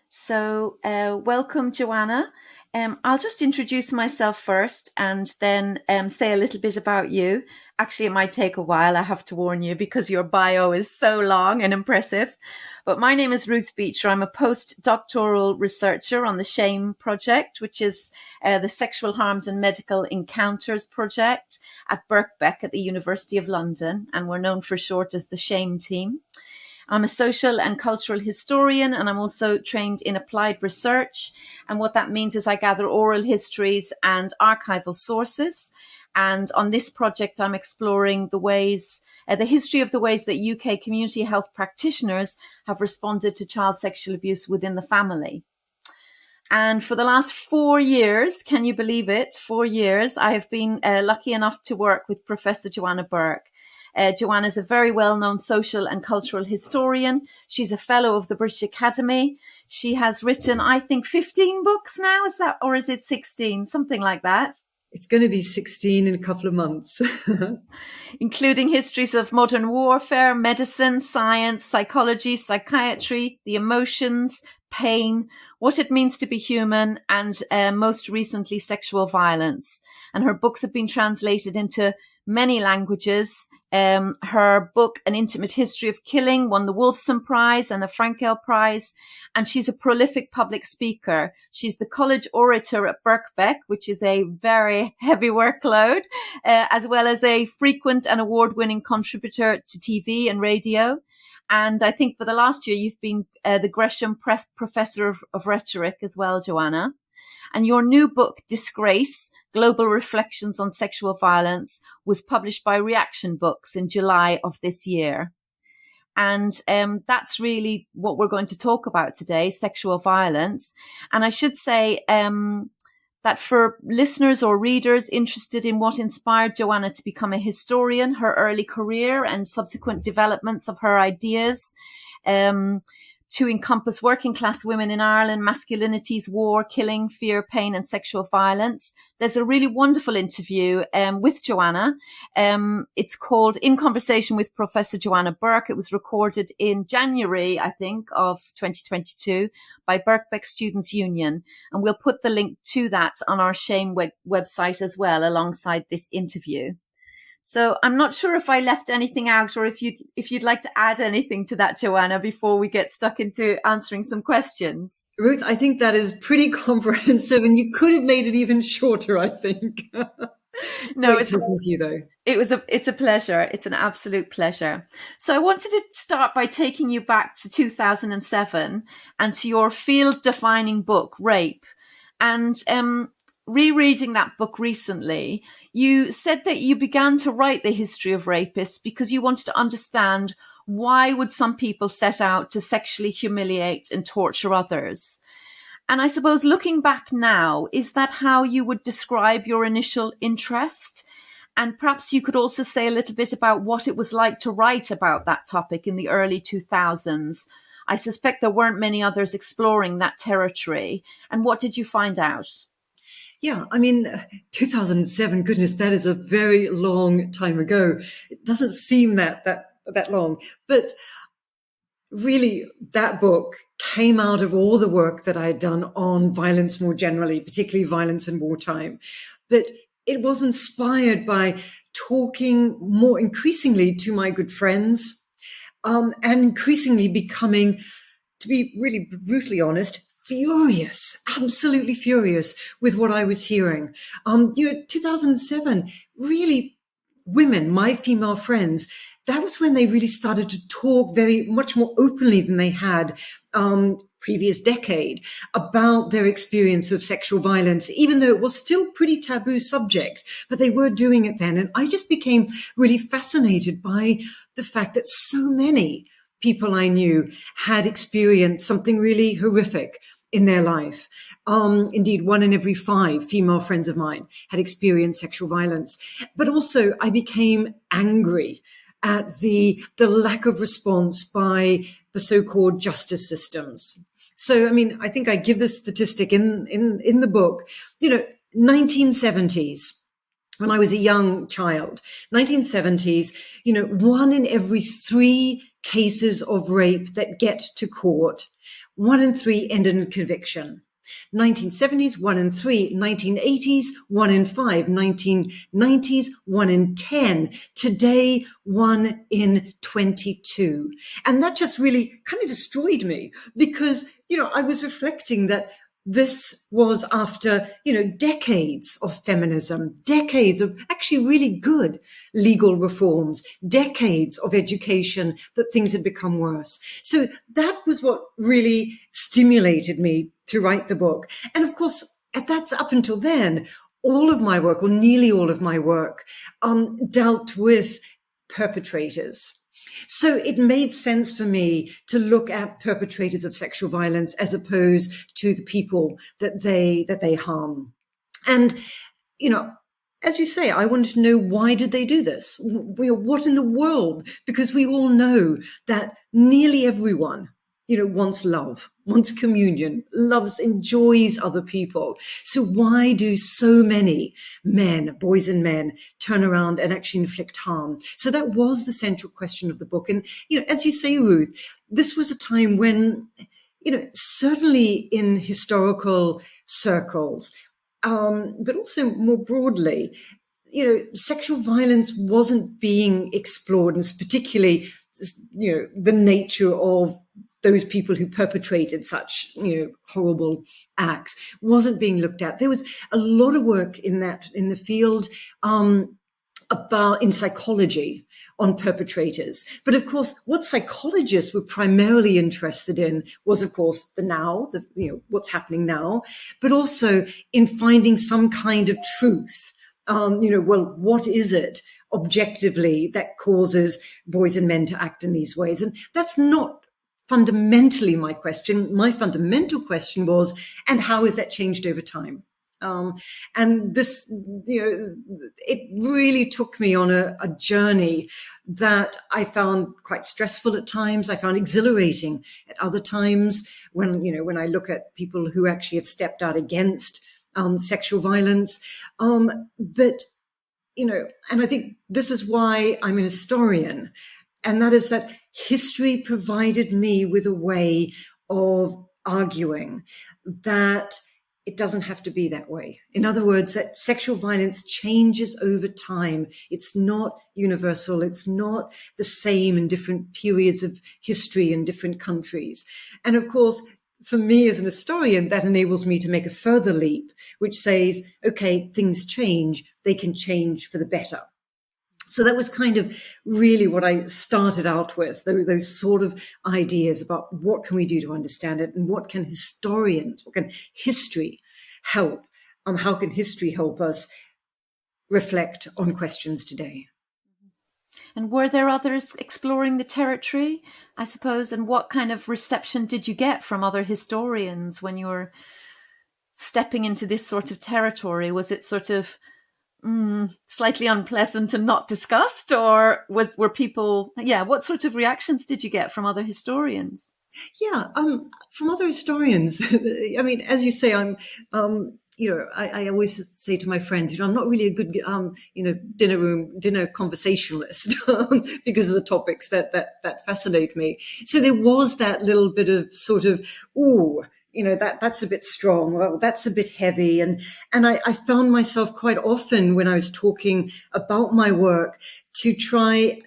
So, welcome, Joanna. I'll just introduce myself first and then say a little bit about you. Actually, it might take a while, I have to warn you, because your bio is so long and impressive. But my name is Ruth Beecher. I'm a postdoctoral researcher on the SHAME project, which is the Sexual Harms and Medical Encounters project at Birkbeck at the University of London. And we're known for short as the SHAME team. I'm a social and cultural historian, and I'm also trained in applied research. And what that means is I gather oral histories and archival sources. And on this project, I'm exploring the history of the ways that UK community health practitioners have responded to child sexual abuse within the family. And for the last 4 years, can you believe it? 4 years, I have been lucky enough to work with Professor Joanna Bourke. Joanna is a very well-known social and cultural historian. She's a fellow of the British Academy. She has written, I think, 15 books now. Or is it 16? Something like that. It's going to be 16 in a couple of months. Including histories of modern warfare, medicine, science, psychology, psychiatry, the emotions, pain, what it means to be human, and most recently, sexual violence. And her books have been translated into many languages. Her book, An Intimate History of Killing, won the Wolfson Prize and the Frankel Prize. And she's a prolific public speaker. She's the college orator at Birkbeck, which is a very heavy workload, as well as a frequent and award-winning contributor to TV and radio. And I think for the last year, you've been the Gresham Professor of Rhetoric as well, Joanna. And your new book, Disgrace, Global Reflections on Sexual Violence, was published by Reaction Books in July of this year. And that's really what we're going to talk about today, sexual violence. And I should say that for listeners or readers interested in what inspired Joanna to become a historian, her early career and subsequent developments of her ideas, to encompass working class women in Ireland, masculinities, war, killing, fear, pain, and sexual violence. There's a really wonderful interview with Joanna. It's called In Conversation with Professor Joanna Bourke. It was recorded in January, I think, of 2022 by Birkbeck Students' Union. And we'll put the link to that on our SHAME website as well, alongside this interview. So I'm not sure if I left anything out or if you'd like to add anything to that, Joanna, before we get stuck into answering some questions. Ruth, I think that is pretty comprehensive, and you could have made it even shorter, I think. It's talking to you, though. It's a pleasure. It's an absolute pleasure. So I wanted to start by taking you back to 2007 and to your field-defining book, Rape. And rereading that book recently, you said that you began to write the history of rapists because you wanted to understand why would some people set out to sexually humiliate and torture others. And I suppose looking back now, is that how you would describe your initial interest? And perhaps you could also say a little bit about what it was like to write about that topic in the early 2000s. I suspect there weren't many others exploring that territory. And what did you find out? Yeah, I mean, 2007, goodness, that is a very long time ago. It doesn't seem that long, but really that book came out of all the work that I had done on violence more generally, particularly violence in wartime. But it was inspired by talking more increasingly to my good friends, and increasingly becoming, to be really brutally honest, furious, absolutely furious with what I was hearing. 2007, really, women, my female friends, that was when they really started to talk very much more openly than they had previous decade about their experience of sexual violence, even though it was still pretty taboo subject, but they were doing it then. And I just became really fascinated by the fact that so many people I knew had experienced something really horrific in their life. Indeed, 1 in every 5 female friends of mine had experienced sexual violence. But also I became angry at the lack of response by the so-called justice systems. So, I mean, I think I give this statistic in the book, 1970s. when I was a young child, 1970s, 1 in every 3 cases of rape that get to court, 1 in 3 end in conviction. 1970s, 1 in 3, 1980s, 1 in 5, 1990s, 1 in 10, today, 1 in 22. And that just really kind of destroyed me because, I was reflecting that this was after, decades of feminism, decades of actually really good legal reforms, decades of education, that things had become worse. So that was what really stimulated me to write the book. And of course, that's up until then, all of my work, or nearly all of my work, dealt with perpetrators. So it made sense for me to look at perpetrators of sexual violence as opposed to the people that they harm. And, as you say, I wanted to know, why did they do this? What in the world? Because we all know that nearly everyone, wants love, wants communion, enjoys other people. So why do so many men, boys and men, turn around and actually inflict harm? So that was the central question of the book. And, as you say, Ruth, this was a time when, certainly in historical circles, but also more broadly, sexual violence wasn't being explored, and particularly, the nature of those people who perpetrated such, horrible acts wasn't being looked at. There was a lot of work in the field, in psychology on perpetrators. But of course, what psychologists were primarily interested in was, of course, the now, what's happening now, but also in finding some kind of truth. What is it objectively that causes boys and men to act in these ways? And that's not fundamentally my question. My fundamental question was, and how has that changed over time? And this, it really took me on a journey that I found quite stressful at times. I found exhilarating at other times when I look at people who actually have stepped out against sexual violence. But, and I think this is why I'm an historian. And that is that history provided me with a way of arguing that it doesn't have to be that way. In other words, that sexual violence changes over time. It's not universal. It's not the same in different periods of history in different countries. And of course, for me as an historian, that enables me to make a further leap, which says, okay, things change. They can change for the better. So that was kind of really what I started out with, those sort of ideas about what can we do to understand it, and what can history help? How can history help us reflect on questions today? And were there others exploring the territory, I suppose? And what kind of reception did you get from other historians when you were stepping into this sort of territory? Was it sort of slightly unpleasant and not discussed, or were people? Yeah, what sort of reactions did you get from other historians? Yeah, from other historians. I mean, as you say, I'm. I always say to my friends, I'm not really a good, dinner conversationalist because of the topics that fascinate me. So there was that little bit of sort of, that's a bit strong. Well, that's a bit heavy. And I found myself quite often when I was talking about my work to try,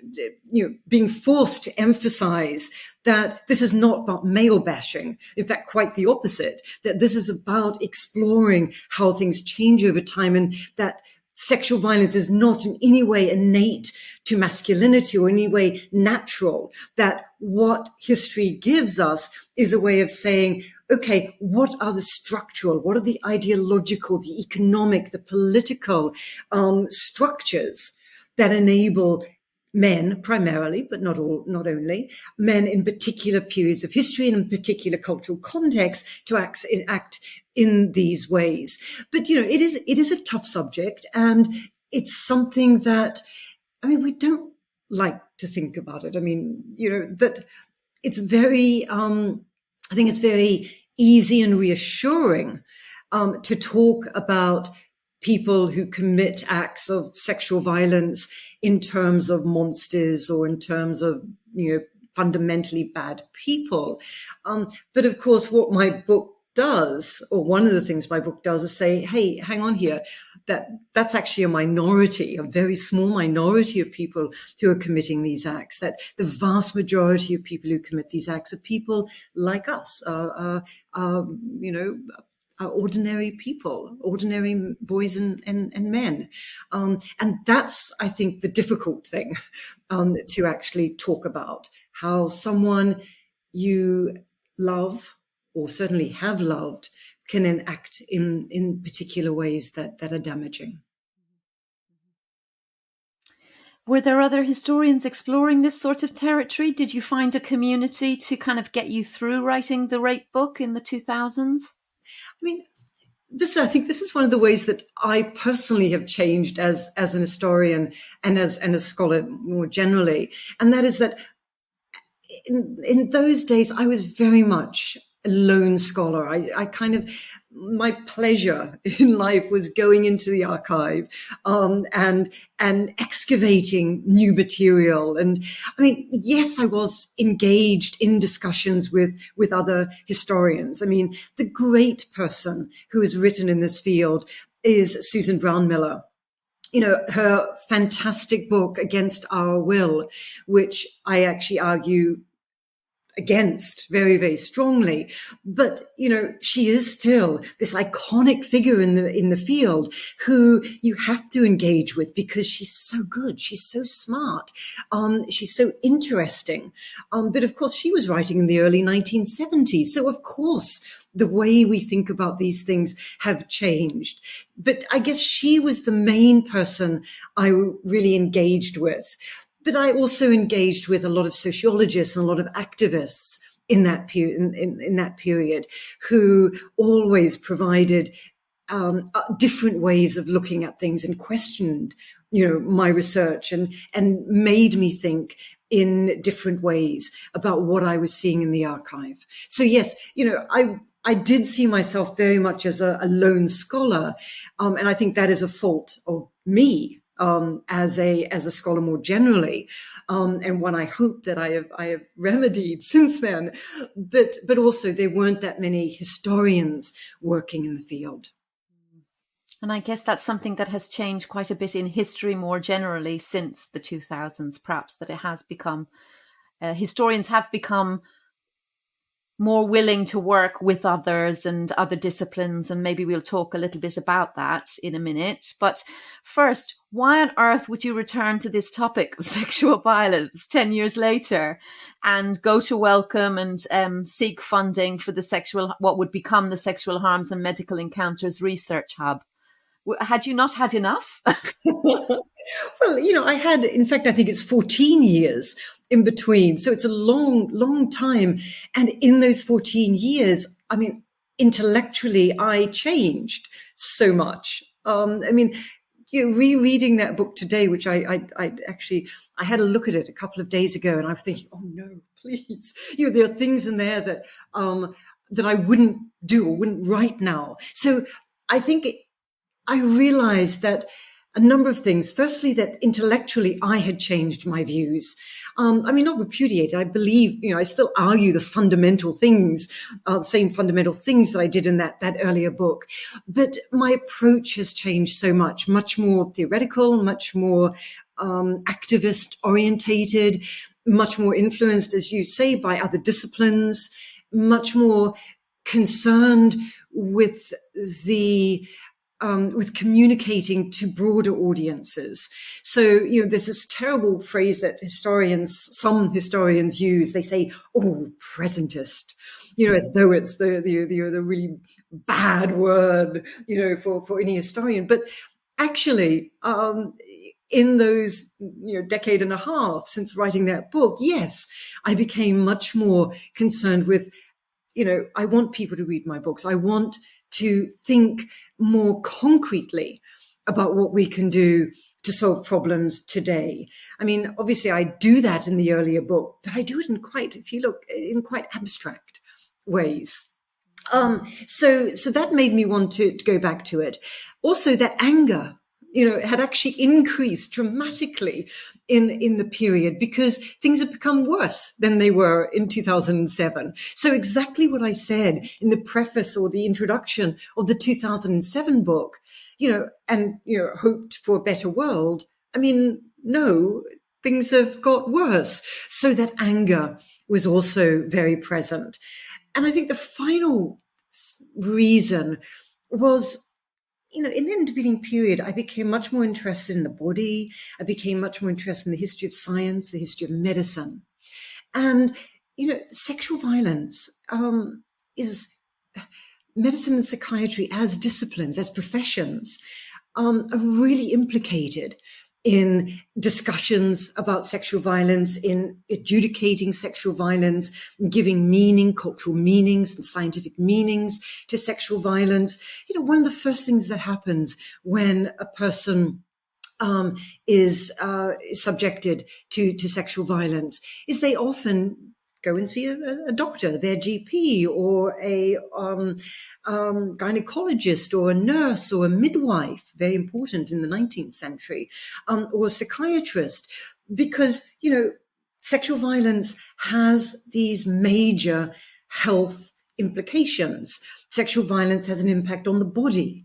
being forced to emphasize that this is not about male bashing. In fact, quite the opposite, that this is about exploring how things change over time, and that sexual violence is not in any way innate to masculinity or in any way natural, that what history gives us is a way of saying, okay, what are the structural, what are the ideological, the economic, the political structures that enable men primarily, but not only, men in particular periods of history and in particular cultural contexts to act in these ways. But, it is a tough subject, and it's something that, we don't like to think about it. That it's very, I think it's very easy and reassuring to talk about people who commit acts of sexual violence in terms of monsters or in terms of, fundamentally bad people. But of course, what my book does, or one of the things my book does, is say, hey, hang on here, that's actually a minority, a very small minority of people who are committing these acts, that the vast majority of people who commit these acts are people like us, are ordinary people, ordinary boys and men. And that's, I think, the difficult thing to actually talk about, how someone you love or certainly have loved can then act in particular ways that are damaging. Were there other historians exploring this sort of territory? Did you find a community to kind of get you through writing the rape book in the 2000s? I mean, I think this is one of the ways that I personally have changed as an historian and as a scholar more generally. And that is that in those days, I was very much a lone scholar. I kind of, my pleasure in life was going into the archive and excavating new material. And I mean, yes, I was engaged in discussions with other historians. I mean, the great person who has written in this field is Susan Brown-Miller. Her fantastic book, Against Our Will, which I actually argue against very, very strongly. But, she is still this iconic figure in the field who you have to engage with because she's so good. She's so smart. She's so interesting. But of course, she was writing in the early 1970s. So of course, the way we think about these things have changed. But I guess she was the main person I really engaged with. But I also engaged with a lot of sociologists and a lot of activists in that period who always provided different ways of looking at things and questioned, my research and made me think in different ways about what I was seeing in the archive. So yes, I did see myself very much as a lone scholar, and I think that is a fault of me. As a scholar more generally, and one I hope that I have remedied since then. But also there weren't that many historians working in the field. And I guess that's something that has changed quite a bit in history more generally since the 2000s, perhaps, that it has become, historians have become more willing to work with others and other disciplines. And maybe we'll talk a little bit about that in a minute. But first, why on earth would you return to this topic of sexual violence 10 years later and go to Wellcome and seek funding for what would become the Sexual Harms and Medical Encounters Research Hub? Had you not had enough? Well, I had, in fact, I think it's 14 years in between. So it's a long, long time. And in those 14 years, I mean, intellectually, I changed so much. Rereading that book today, which I had a look at it a couple of days ago, and I was thinking, oh no, please, there are things in there that I wouldn't do or wouldn't write now. So I think I realized that a number of things. Firstly, that intellectually I had changed my views. Not repudiated. I believe, I still argue the fundamental things, the same fundamental things that I did in that earlier book. But my approach has changed so much more theoretical, much more activist orientated, much more influenced, as you say, by other disciplines, much more concerned with with communicating to broader audiences. So, there's this terrible phrase that some historians use. They say, oh, presentist, as though it's the really bad word, for any historian. But actually, in those, decade and a half since writing that book, yes, I became much more concerned with, I want people to read my books. I want to think more concretely about what we can do to solve problems today. I mean, obviously I do that in the earlier book, but I do it in quite abstract ways. So that made me want to go back to it. Also, that anger, had actually increased dramatically in the period because things have become worse than they were in 2007. So exactly what I said in the preface or the introduction of the 2007 book, hoped for a better world. I mean, no, things have got worse. So that anger was also very present. And I think the final reason was, in the intervening period, I became much more interested in the body. I became much more interested in the history of science, the history of medicine. And, sexual violence is medicine and psychiatry as disciplines, as professions, are really implicated in discussions about sexual violence, in adjudicating sexual violence, giving meaning, cultural meanings and scientific meanings to sexual violence. One of the first things that happens when a person is subjected to sexual violence is they often go and see a doctor, their GP, or a gynecologist, or a nurse, or a midwife, very important in the 19th century, or a psychiatrist, because, sexual violence has these major health implications. Sexual violence has an impact on the body.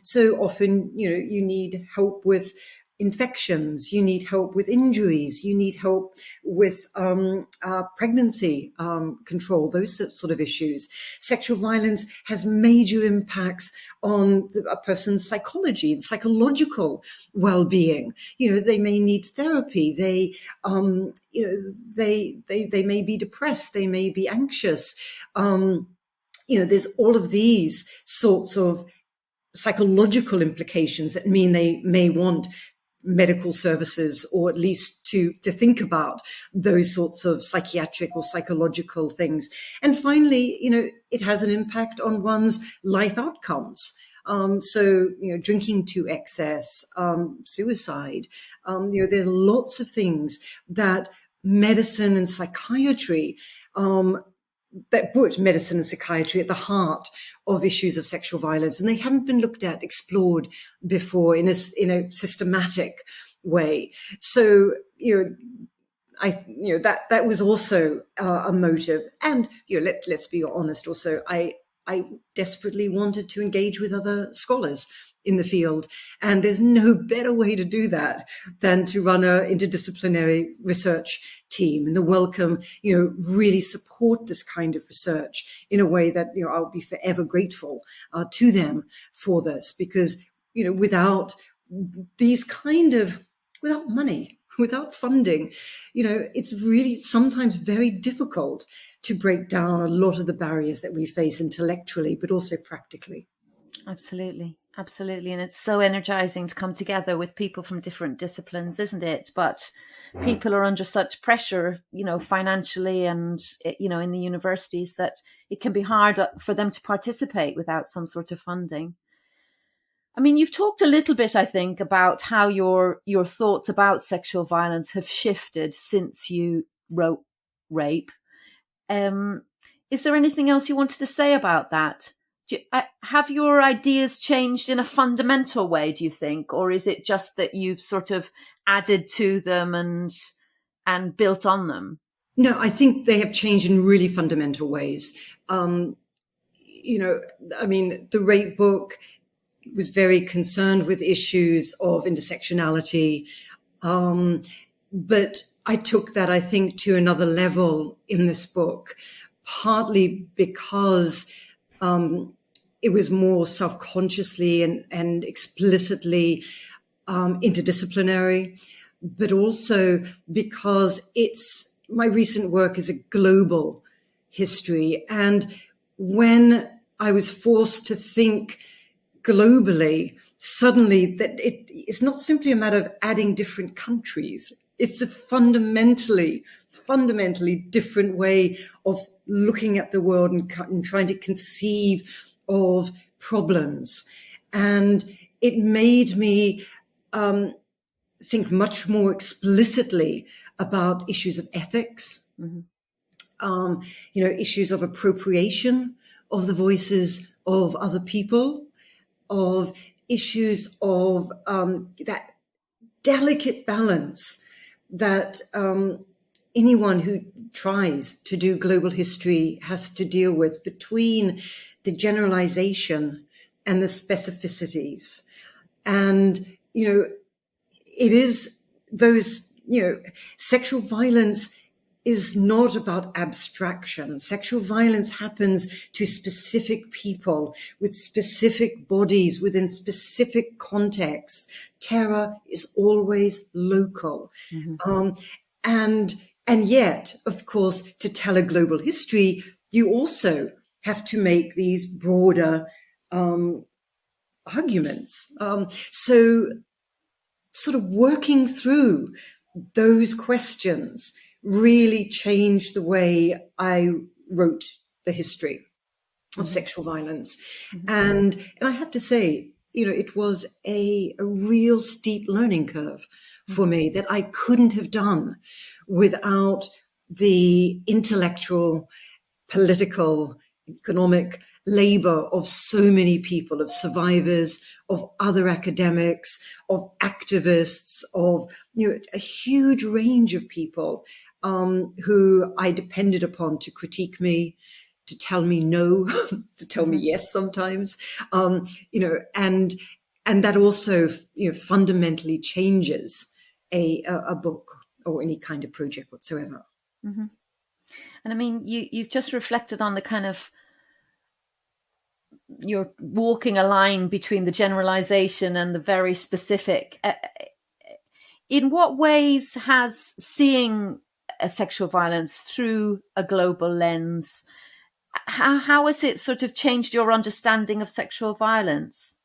So often, you need help with infections, you need help with injuries, you need help with pregnancy control, those sort of issues. Sexual violence has major impacts on a person's psychology and psychological well-being. They may need therapy. They may be depressed. They may be anxious. There's all of these sorts of psychological implications that mean they may want medical services, or at least to think about those sorts of psychiatric or psychological things. And finally, it has an impact on one's life outcomes. So, drinking to excess, suicide, there's lots of things that medicine and psychiatry, that put medicine and psychiatry at the heart of issues of sexual violence, and they hadn't been looked at, explored before in a systematic way. So, that was also a motive. And let's be honest. Also, I desperately wanted to engage with other scholars in the field, and there's no better way to do that than to run an interdisciplinary research team. And the Wellcome, really support this kind of research in a way that I'll be forever grateful to them for this, because without without money, without funding, it's really sometimes very difficult to break down a lot of the barriers that we face intellectually, but also practically. Absolutely. Absolutely. And it's so energizing to come together with people from different disciplines, isn't it? But people are under such pressure, financially and, in the universities, that it can be hard for them to participate without some sort of funding. I mean, you've talked a little bit, I think, about how your thoughts about sexual violence have shifted since you wrote Rape. Is there anything else you wanted to say about that? Have your ideas changed in a fundamental way, do you think? Or is it just that you've sort of added to them and built on them? No, I think they have changed in really fundamental ways. The Rape book was very concerned with issues of intersectionality. But I took that, I think, to another level in this book, partly because it was more self-consciously and explicitly interdisciplinary, but also because my recent work is a global history. And when I was forced to think globally, suddenly that it's not simply a matter of adding different countries. It's a fundamentally different way of looking at the world and trying to conceive of problems. And it made me think much more explicitly about issues of ethics, issues of appropriation of the voices of other people, of issues of that delicate balance that anyone who tries to do global history has to deal with between the generalization and the specificities. And, it is those, sexual violence is not about abstraction. Sexual violence happens to specific people with specific bodies within specific contexts. Terror is always local. And yet, of course, to tell a global history, you also have to make these broader arguments. So sort of working through those questions really changed the way I wrote the history of sexual violence. And I have to say, it was a real steep learning curve for me that I couldn't have done without the intellectual, political, economic labor of so many people, of survivors, of other academics, of activists, of a huge range of people who I depended upon to critique me, to tell me no, to tell me yes sometimes, and that also fundamentally changes a book or any kind of project whatsoever. Mm-hmm. And I mean, you've just reflected on the kind of, you're walking a line between the generalization and the very specific. In what ways has seeing a sexual violence through a global lens, how has it sort of changed your understanding of sexual violence?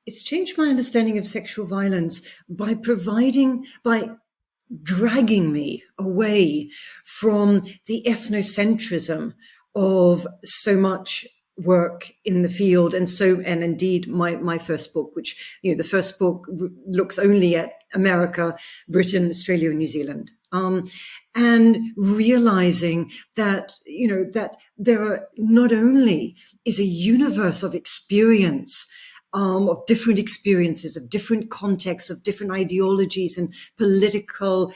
It's changed my understanding of sexual violence by dragging me away from the ethnocentrism of so much work in the field. And indeed my first book, which, the first book looks only at America, Britain, Australia, and New Zealand. And realizing that, that there are not only is a universe of experience, of different experiences, of different contexts, of different ideologies and political,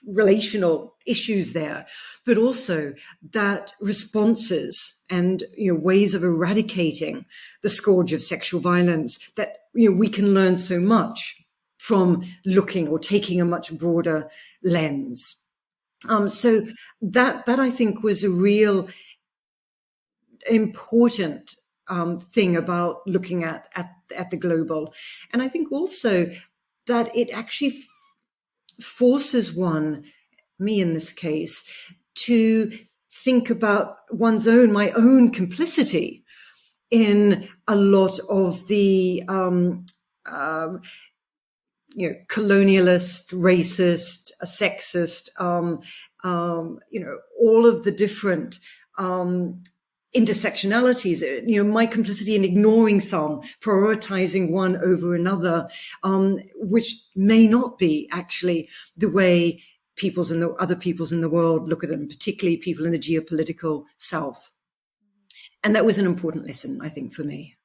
relational issues there, but also that responses and ways of eradicating the scourge of sexual violence, that we can learn so much from looking or taking a much broader lens. So that I think was a real important thing about looking at the global. And I think also that it actually forces me in this case, to think about my own complicity in a lot of the colonialist, racist, sexist, all of the different intersectionalities, my complicity in ignoring some, prioritizing one over another, which may not be actually the way other peoples in the world look at them, particularly people in the geopolitical South. And that was an important lesson, I think, for me.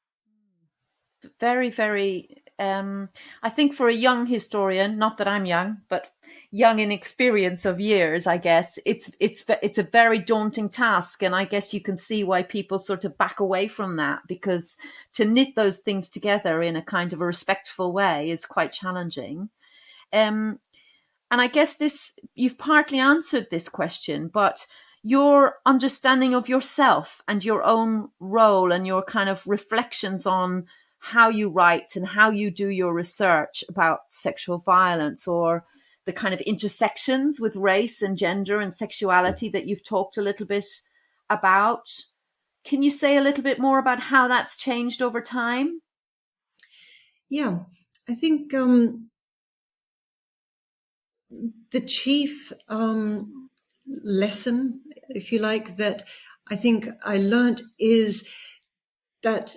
Very, very, I think for a young historian, not that I'm young, but young in experience of years, I guess, it's a very daunting task. And I guess you can see why people sort of back away from that, because to knit those things together in a kind of a respectful way is quite challenging. And I guess you've partly answered this question, but your understanding of yourself and your own role and your kind of reflections on how you write and how you do your research about sexual violence, or the kind of intersections with race and gender and sexuality that you've talked a little bit about. Can you say a little bit more about how that's changed over time? Yeah, I think the chief lesson, if you like, that I think I learned is that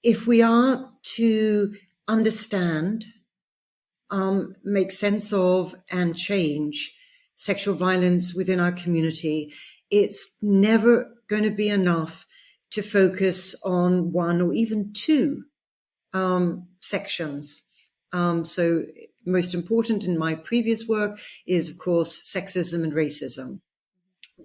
if we are to understand, make sense of, and change sexual violence within our community, it's never going to be enough to focus on one or even two sections. So most important in my previous work is, of course, sexism and racism.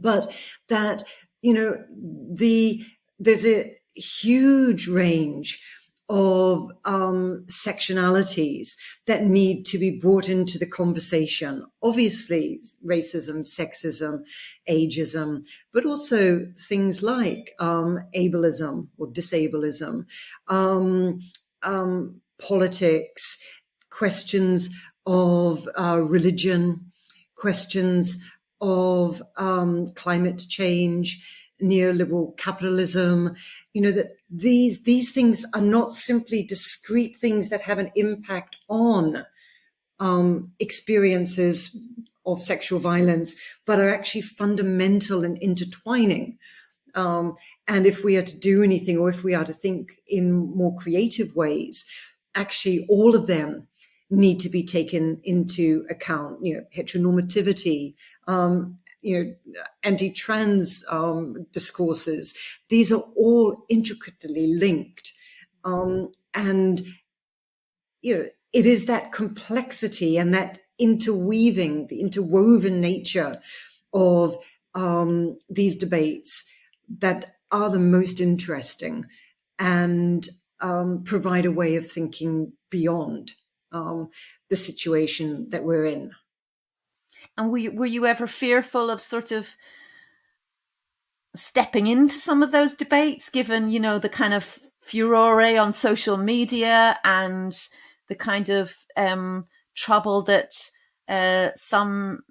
But that, there's a huge range of sectionalities that need to be brought into the conversation. Obviously, racism, sexism, ageism, but also things like ableism or disableism, politics, questions of religion, questions of climate change, neoliberal capitalism, that these things are not simply discrete things that have an impact on experiences of sexual violence, but are actually fundamental and intertwining. And if we are to do anything, or if we are to think in more creative ways, actually all of them need to be taken into account. Heteronormativity, anti-trans discourses. These are all intricately linked. And, it is that complexity and that interweaving, the interwoven nature of these debates that are the most interesting and provide a way of thinking beyond the situation that we're in. And were you ever fearful of sort of stepping into some of those debates, given, the kind of furore on social media and the kind of trouble that some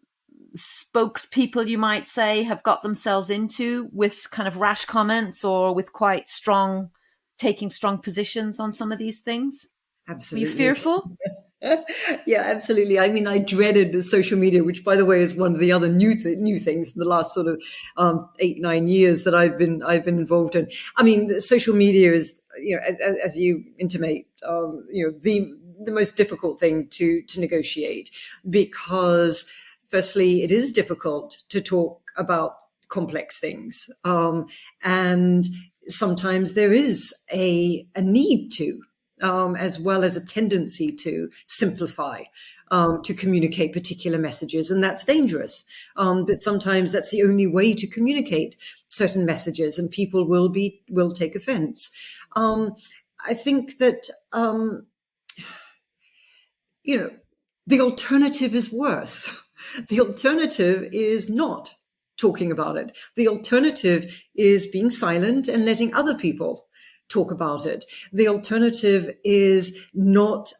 spokespeople, you might say, have got themselves into with kind of rash comments or with quite taking strong positions on some of these things? Absolutely. Were you fearful? Yeah, absolutely. I mean, I dreaded the social media, which, by the way, is one of the other new things in the last sort of 8-9 years that I've been involved in. I mean, social media is, as you intimate, the most difficult thing to negotiate, because firstly, it is difficult to talk about complex things, and sometimes there is a need to. As well as a tendency to simplify, to communicate particular messages. And that's dangerous. But sometimes that's the only way to communicate certain messages, and people will take offense. I think that, the alternative is worse. The alternative is not talking about it. The alternative is being silent and letting other people talk about it. The alternative is not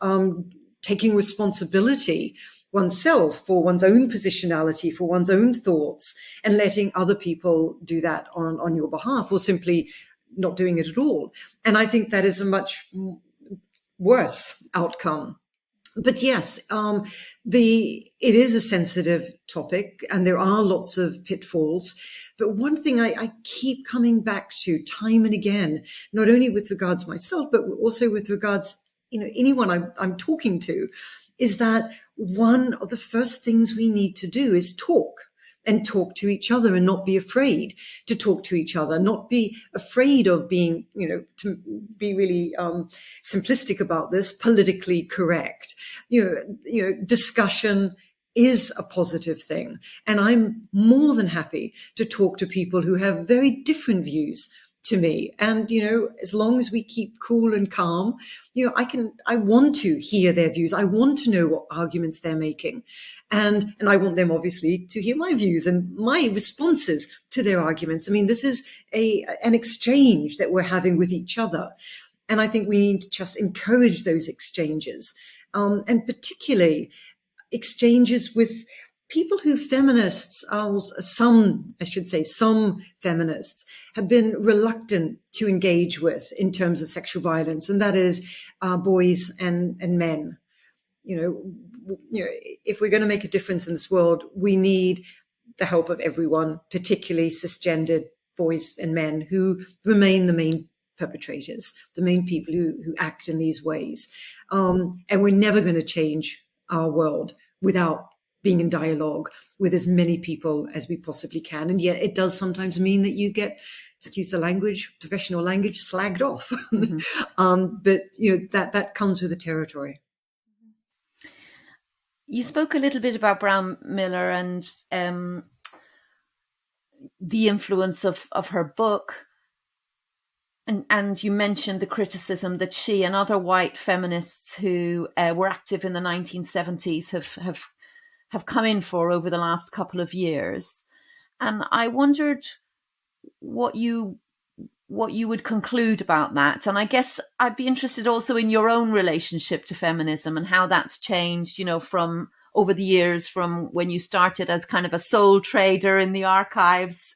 taking responsibility oneself for one's own positionality, for one's own thoughts, and letting other people do that on your behalf, or simply not doing it at all. And I think that is a much worse outcome. But yes, it is a sensitive topic, and there are lots of pitfalls. But one thing I keep coming back to time and again, not only with regards to myself, but also with regards, anyone I'm talking to, is that one of the first things we need to do is talk. And talk to each other, and not be afraid to talk to each other, not be afraid of being, to be really simplistic about this, politically correct. Discussion is a positive thing. And I'm more than happy to talk to people who have very different views to me. And, as long as we keep cool and calm, I want to hear their views. I want to know what arguments they're making. And I want them, obviously, to hear my views and my responses to their arguments. I mean, this is an exchange that we're having with each other. And I think we need to just encourage those exchanges, and particularly exchanges with people who feminists, some feminists have been reluctant to engage with in terms of sexual violence, and that is boys and men. If we're going to make a difference in this world, we need the help of everyone, particularly cisgendered boys and men who remain the main perpetrators, the main people who act in these ways. And we're never going to change our world without being in dialogue with as many people as we possibly can. And yet it does sometimes mean that you get, excuse the language, professional language, slagged off. But that comes with the territory. You spoke a little bit about Brown Miller and the influence of her book. And you mentioned the criticism that she and other white feminists who were active in the 1970s have come in for over the last couple of years. And I wondered what you would conclude about that. And I guess I'd be interested also in your own relationship to feminism and how that's changed, from over the years, from when you started as kind of a sole trader in the archives,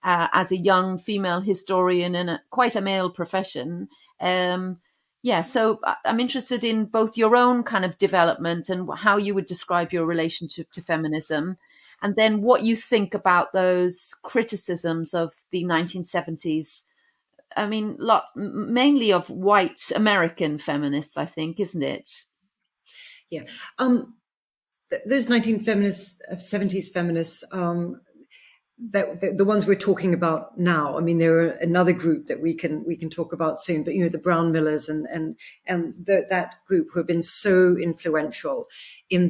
as a young female historian in quite a male profession. So I'm interested in both your own kind of development and how you would describe your relationship to feminism, and then what you think about those criticisms of the 1970s. I mean, mainly of white American feminists, I think, isn't it? Yeah. Those 1970s feminists, that the ones we're talking about now. I mean, there are another group that we can talk about soon, but the Brown Millers and that group who have been so influential in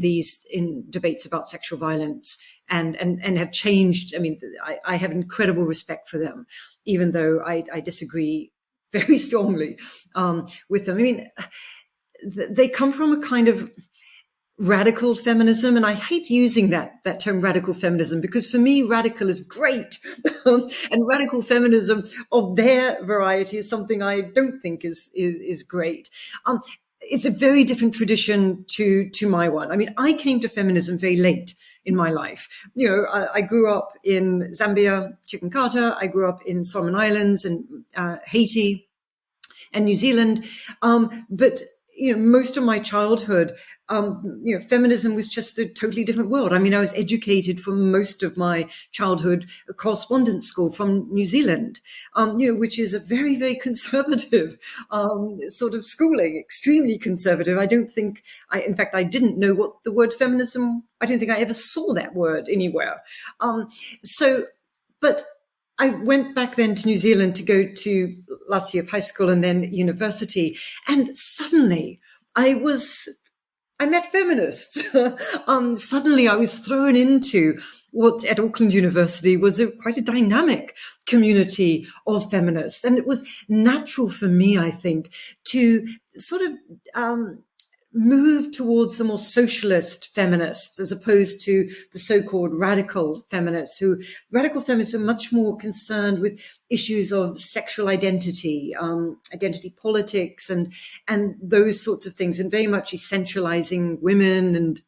debates about sexual violence and have changed. I mean, I have incredible respect for them, even though I disagree very strongly with them. I mean, they come from a kind of radical feminism, and I hate using that term radical feminism, because for me radical is great and radical feminism of their variety is something I don't think is great. It's a very different tradition to my one. I mean, I came to feminism very late in my life. I grew up in Zambia, Chicken Carter. I grew up in Solomon Islands and Haiti and New Zealand, but most of my childhood, feminism was just a totally different world. I mean, I was educated for most of my childhood at correspondence school from New Zealand, which is a very, very conservative sort of schooling, extremely conservative. In fact, I didn't know what the word feminism, I don't think I ever saw that word anywhere. But I went back then to New Zealand to go to last year of high school and then university. And suddenly I met feminists. Suddenly I was thrown into what at Auckland University was quite a dynamic community of feminists. And it was natural for me, I think, to sort of move towards the more socialist feminists as opposed to the so-called radical feminists. Radical feminists are much more concerned with issues of sexual identity, identity politics, and those sorts of things, and very much essentializing women. And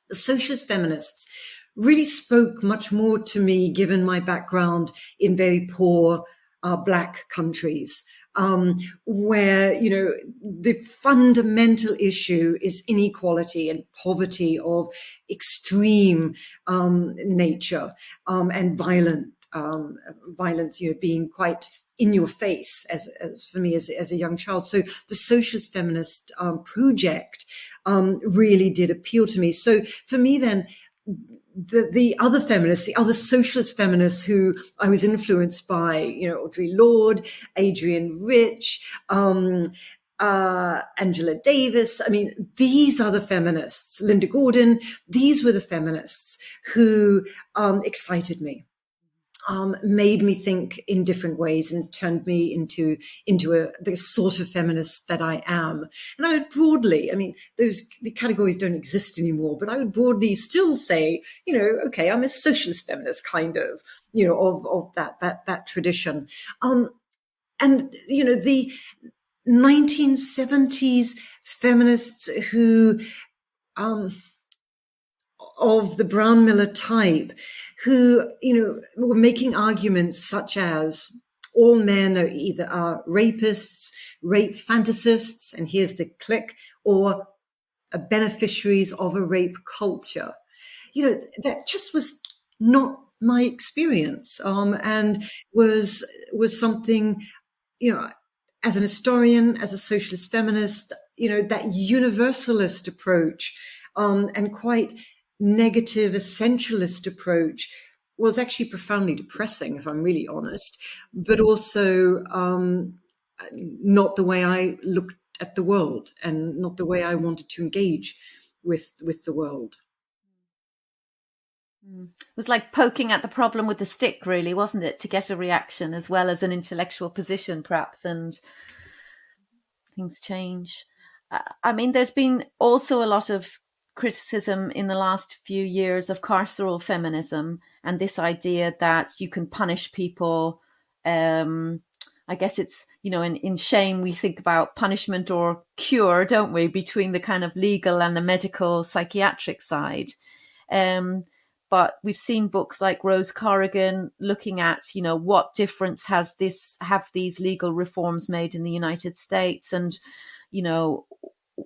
the socialist feminists really spoke much more to me, given my background in very poor Black countries. Where, the fundamental issue is inequality and poverty of extreme nature, and violence, being quite in your face as for me as a young child. So the socialist feminist project really did appeal to me. So for me then, the other feminists, the other socialist feminists who I was influenced by, Audre Lorde, Adrienne Rich, Angela Davis. I mean, these are the feminists, Linda Gordon, these were the feminists who excited me. Made me think in different ways and turned me into the sort of feminist that I am. And I would broadly, the categories don't exist anymore, but I would broadly still say, okay, I'm a socialist feminist kind of, of that tradition. And, the 1970s feminists who, of the Brown Miller type, who, were making arguments such as all men are either rapists, rape fantasists, and here's the click, or beneficiaries of a rape culture. That just was not my experience, and was something, as an historian, as a socialist feminist, that universalist approach, and quite negative, essentialist approach was actually profoundly depressing, if I'm really honest, but also not the way I looked at the world and not the way I wanted to engage with the world. It was like poking at the problem with the stick, really, wasn't it? To get a reaction as well as an intellectual position, perhaps, and things change. I mean, there's been also a lot of criticism in the last few years of carceral feminism and this idea that you can punish people. I guess it's, in shame, we think about punishment or cure, don't we, between the kind of legal and the medical psychiatric side. But we've seen books like Rose Corrigan looking at, what difference have these legal reforms made in the United States, and,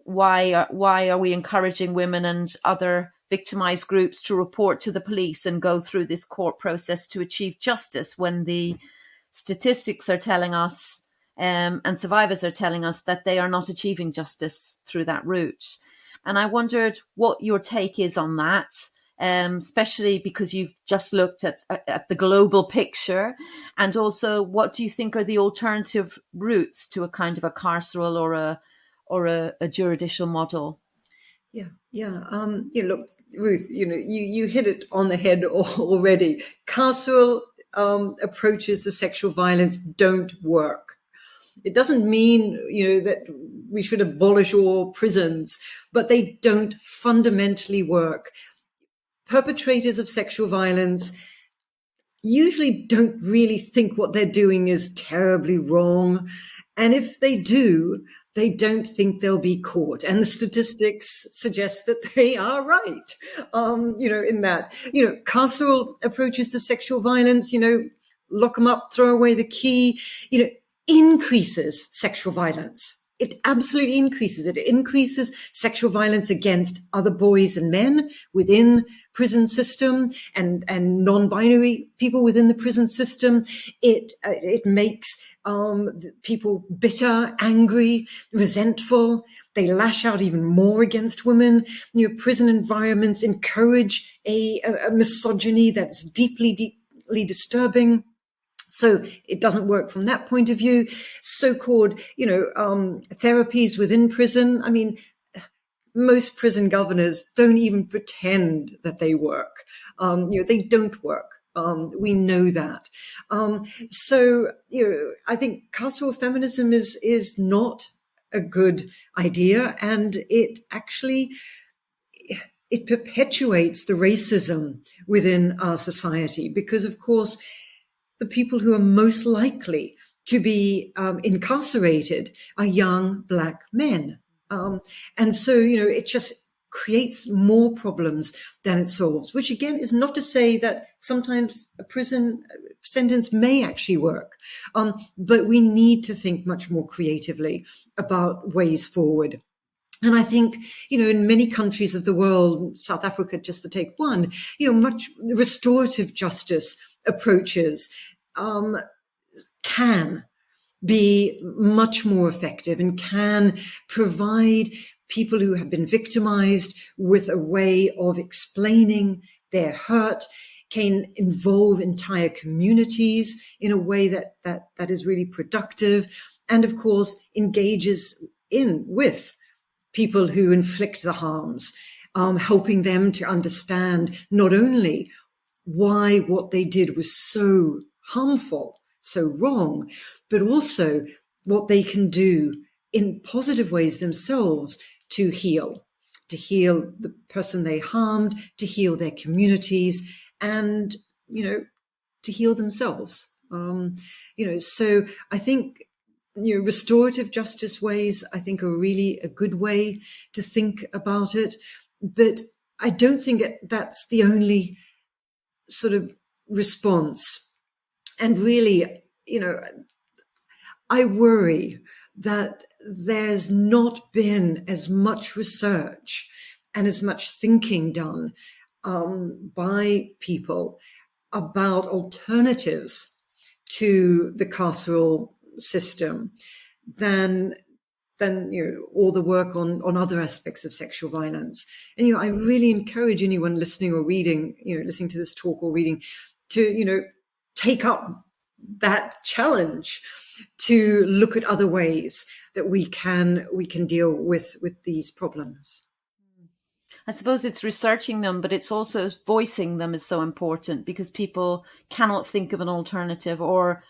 why are we encouraging women and other victimized groups to report to the police and go through this court process to achieve justice when the statistics are telling us and survivors are telling us that they are not achieving justice through that route. And I wondered what your take is on that, especially because you've just looked at the global picture, and also what do you think are the alternative routes to a kind of a carceral or a juridical model? Look, Ruth, you hit it on the head already. Carceral approaches to sexual violence don't work. It doesn't mean, that we should abolish all prisons, but they don't fundamentally work. Perpetrators of sexual violence usually don't really think what they're doing is terribly wrong. And if they do, they don't think they'll be caught. And the statistics suggest that they are right, in that. Carceral approaches to sexual violence, lock them up, throw away the key, increases sexual violence. It absolutely increases it. It increases sexual violence against other boys and men within prison system and non-binary people within the prison system. It makes people bitter, angry, resentful. They lash out even more against women. Prison environments encourage a misogyny that's deeply, deeply disturbing. So it doesn't work from that point of view. So-called, therapies within prison. I mean, most prison governors don't even pretend that they work. They don't work. We know that. So I think carceral feminism is not a good idea, and it actually it perpetuates the racism within our society, because, of course, the people who are most likely to be incarcerated are young Black men. And so, it just creates more problems than it solves, which again is not to say that sometimes a prison sentence may actually work. But we need to think much more creatively about ways forward. And I think, in many countries of the world, South Africa, just to take one, much restorative justice approaches can be much more effective and can provide people who have been victimized with a way of explaining their hurt, can involve entire communities in a way that is really productive, and of course engages with people who inflict the harms, helping them to understand not only why what they did was so harmful, so wrong, but also what they can do in positive ways themselves to heal the person they harmed, to heal their communities, and, to heal themselves. So I think, restorative justice ways, I think, are really a good way to think about it. But I don't think that's the only sort of response. And really, I worry that there's not been as much research and as much thinking done by people about alternatives to the carceral system than than all the work on other aspects of sexual violence. And I really encourage anyone listening or reading, listening to this talk or reading, to take up that challenge to look at other ways that we can deal with these problems. I suppose it's researching them, but it's also voicing them is so important, because people cannot think of an alternative or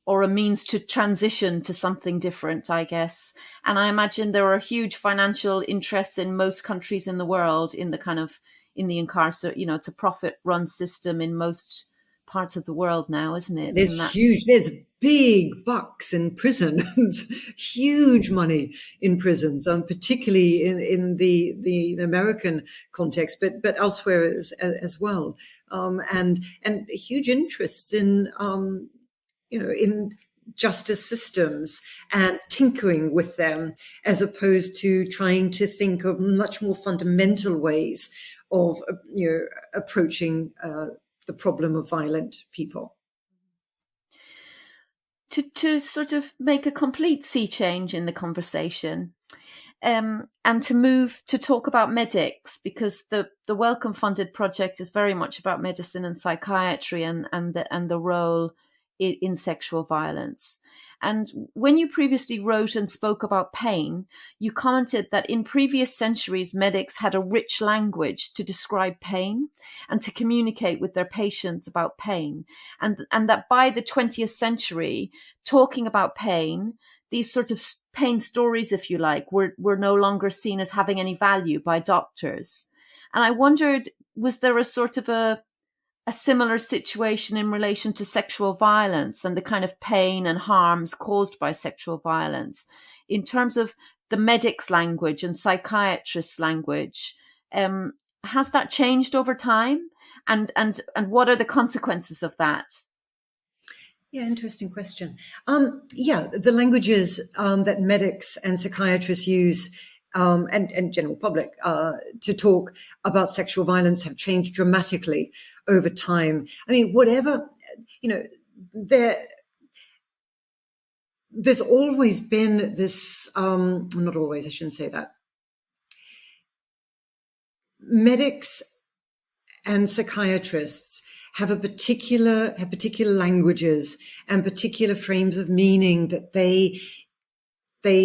a means to transition to something different, I guess. And I imagine there are huge financial interests in most countries in the world in the incarceration. It's a profit-run system in most parts of the world now, isn't it? There's big bucks in prisons, huge money in prisons, particularly in the American context, but elsewhere as well, and huge interests in justice systems and tinkering with them, as opposed to trying to think of much more fundamental ways of approaching the problem of violent people. To sort of make a complete sea change in the conversation, and to move to talk about medics, because the Wellcome funded project is very much about medicine and psychiatry and the role in sexual violence. And when you previously wrote and spoke about pain, you commented that in previous centuries, medics had a rich language to describe pain and to communicate with their patients about pain. And that by the 20th century, talking about pain, these sort of pain stories, if you like, were no longer seen as having any value by doctors. And I wondered, was there a sort of a similar situation in relation to sexual violence and the kind of pain and harms caused by sexual violence in terms of the medics' language and psychiatrists' language? Has that changed over time? And what are the consequences of that? Yeah, interesting question. The languages that medics and psychiatrists use and general public to talk about sexual violence have changed dramatically over time. I mean, whatever, there's always been this, not always, I shouldn't say that. Medics and psychiatrists have particular languages and particular frames of meaning that they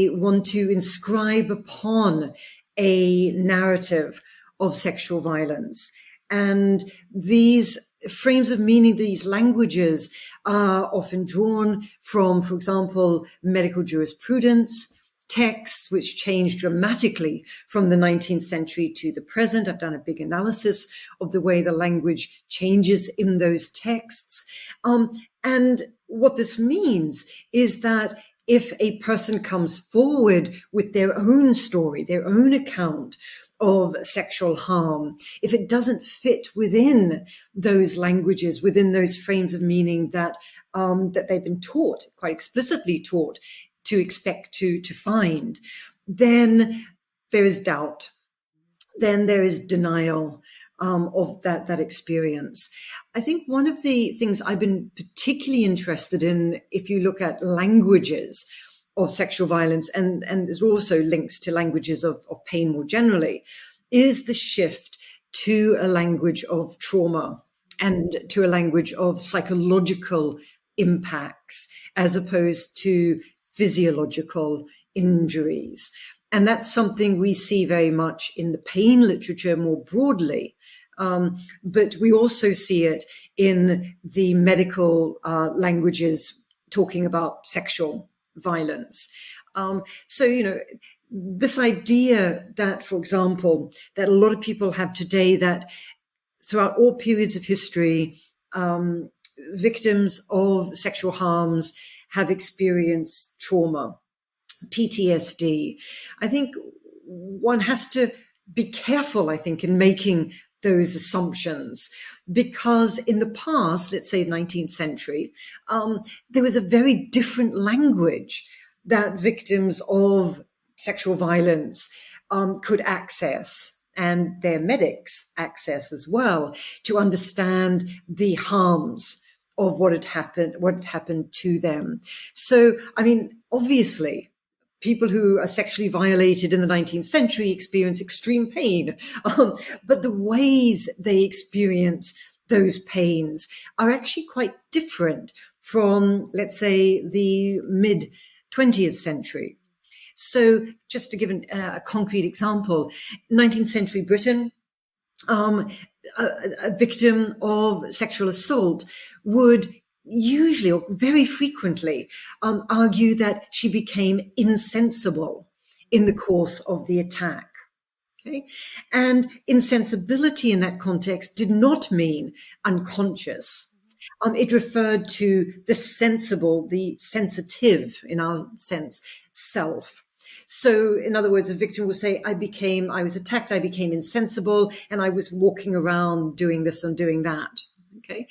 want to inscribe upon a narrative of sexual violence. And these frames of meaning, these languages are often drawn from, for example, medical jurisprudence, texts which changed dramatically from the 19th century to the present. I've done a big analysis of the way the language changes in those texts. And what this means is that if a person comes forward with their own story, their own account of sexual harm, if it doesn't fit within those languages, within those frames of meaning that they've been taught, quite explicitly taught, to expect to find, then there is doubt. Then there is denial of that experience. I think one of the things I've been particularly interested in, if you look at languages of sexual violence, and there's also links to languages of pain more generally, is the shift to a language of trauma and to a language of psychological impacts as opposed to physiological injuries. And that's something we see very much in the pain literature more broadly. But we also see it in the medical languages talking about sexual violence. So, this idea that, for example, that a lot of people have today, that throughout all periods of history, victims of sexual harms have experienced trauma, PTSD. I think one has to be careful, I think, in making those assumptions, because in the past, let's say 19th century, there was a very different language that victims of sexual violence could access, and their medics access as well, to understand the harms of what had happened to them. So, I mean, obviously, people who are sexually violated in the 19th century experience extreme pain. But the ways they experience those pains are actually quite different from, let's say, the mid 20th century. So just to give a concrete example, 19th century Britain, a victim of sexual assault would usually or very frequently argue that she became insensible in the course of the attack. Okay. And insensibility in that context did not mean unconscious. It referred to the sensible, the sensitive, in our sense, self. So, in other words, a victim will say, I was attacked, I became insensible, and I was walking around doing this and doing that. Okay.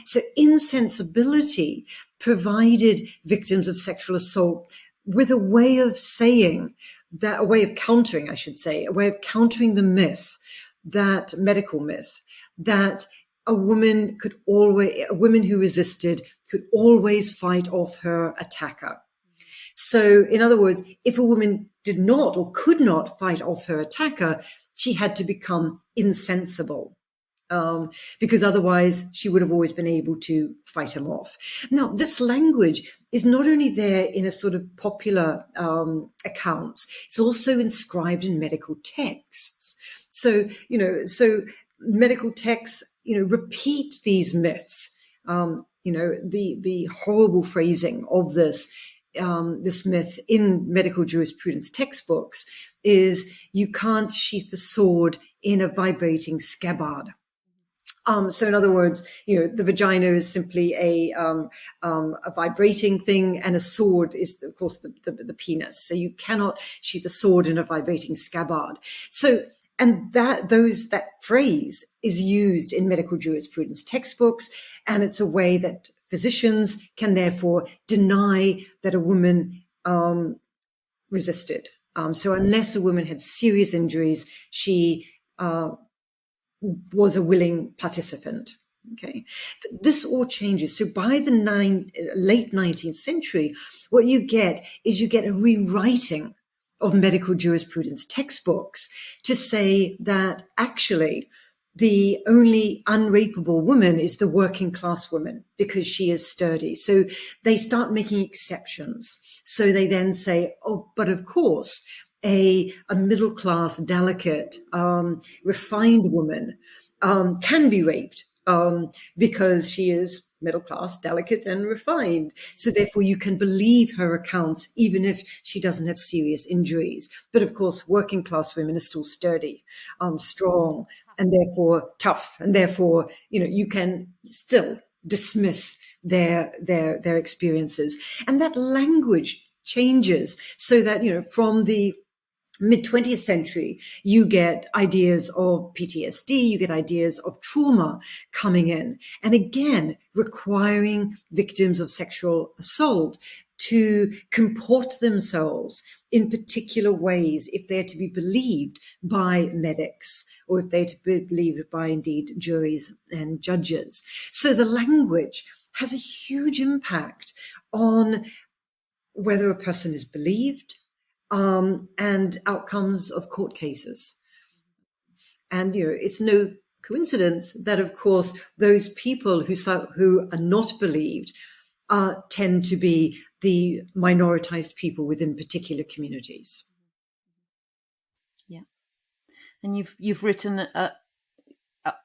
So insensibility provided victims of sexual assault with a way of saying that, a way of countering, I should say, a way of countering the myth, that medical myth, that a woman who resisted could always fight off her attacker. So, in other words, if a woman did not or could not fight off her attacker, she had to become insensible, because otherwise she would have always been able to fight him off. Now, this language is not only there in a sort of popular accounts, it's also inscribed in medical texts. So, medical texts, repeat these myths. The horrible phrasing of this myth in medical jurisprudence textbooks is, you can't sheath the sword in a vibrating scabbard. So in other words, the vagina is simply a vibrating thing, and a sword is, of course, the penis. So you cannot sheath a sword in a vibrating scabbard. So, and that phrase is used in medical jurisprudence textbooks, and it's a way that physicians can therefore deny that a woman resisted. So unless a woman had serious injuries, she was a willing participant. Okay, but this all changes. So by the late 19th century, what you get a rewriting of medical jurisprudence textbooks to say that actually the only unrapeable woman is the working class woman because she is sturdy. So they start making exceptions. So they then say, oh, but of course, a middle class, delicate, refined woman can be raped because she is middle class, delicate, and refined. So therefore, you can believe her accounts even if she doesn't have serious injuries. But of course, working class women are still sturdy, strong, and therefore tough, and therefore you can still dismiss their experiences. And that language changes so that from the mid-20th century, you get ideas of PTSD, you get ideas of trauma coming in, and again, requiring victims of sexual assault to comport themselves in particular ways if they're to be believed by medics, or if they're to be believed by, indeed, juries and judges. So the language has a huge impact on whether a person is believed, and outcomes of court cases. And it's no coincidence that, of course, those people who are not believed tend to be the minoritized people within particular communities. Yeah, and you've written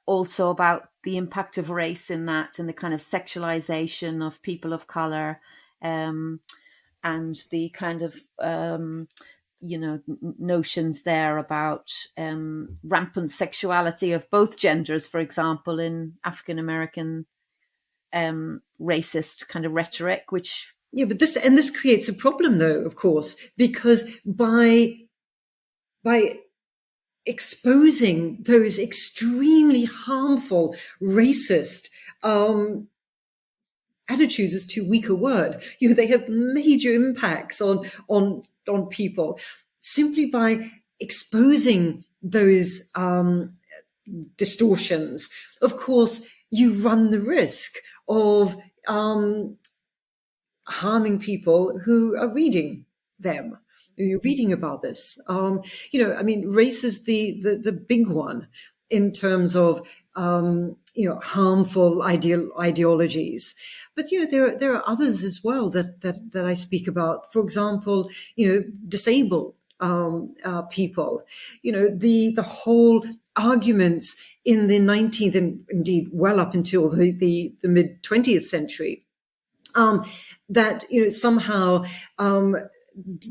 also about the impact of race in that, and the kind of sexualization of people of color. And the kind of, notions there about rampant sexuality of both genders, for example, in African-American racist kind of rhetoric, which... Yeah, but this creates a problem, though, of course, because by exposing those extremely harmful racist attitudes is too weak a word. They have major impacts on people simply by exposing those distortions. Of course, you run the risk of harming people who are reading them. You're reading about this. I mean, race is the big one in terms of harmful ideologies. But there are others as well that I speak about. For example, disabled people. The whole arguments in the 19th and indeed well up until the mid 20th century that somehow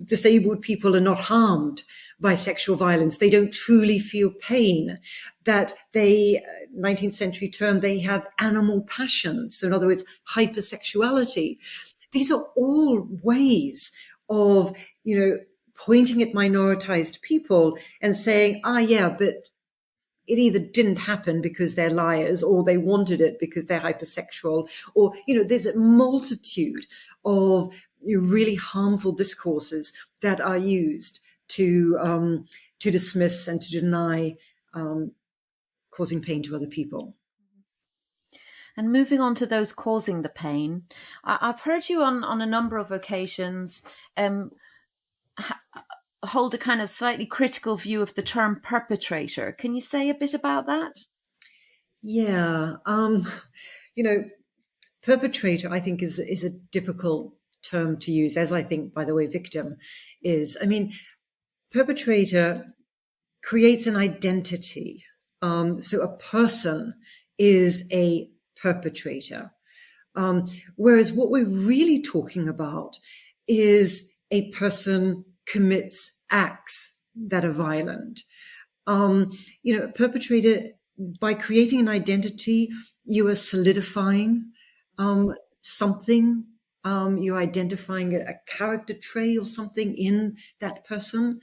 disabled people are not harmed by sexual violence. They don't truly feel pain. That 19th century term, they have animal passions. So in other words, hypersexuality. These are all ways of, pointing at minoritized people and saying, but it either didn't happen because they're liars, or they wanted it because they're hypersexual, or, there's a multitude of really harmful discourses that are used to dismiss and to deny causing pain to other people. And moving on to those causing the pain, I've heard you on a number of occasions hold a kind of slightly critical view of the term perpetrator. Can you say a bit about that? Yeah. Perpetrator, I think, is a difficult term to use, as I think, by the way, victim is. I mean, perpetrator creates an identity. So a person is a perpetrator. Whereas what we're really talking about is a person commits acts that are violent. A perpetrator, by creating an identity, you are solidifying something. You're identifying a character trait or something in that person,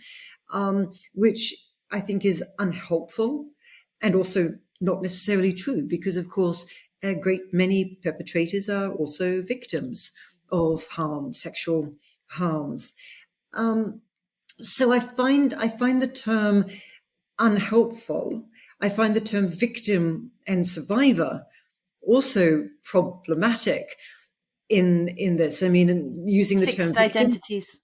which I think is unhelpful and also not necessarily true, because, of course, a great many perpetrators are also victims of harm, sexual harms. So I find the term unhelpful. I find the term victim and survivor also problematic in this. I mean, using the term fixed identities.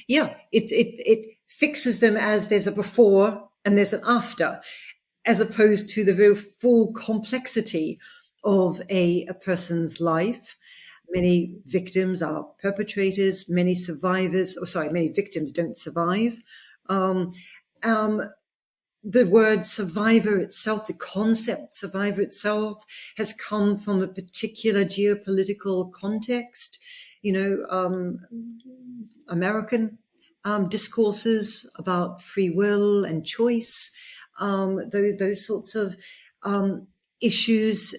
Yeah, it fixes them as there's a before and there's an after, as opposed to the very full complexity of a person's life. Many victims are perpetrators, many victims don't survive. The word survivor itself, the concept survivor itself, has come from a particular geopolitical context. American discourses about free will and choice, those sorts of issues.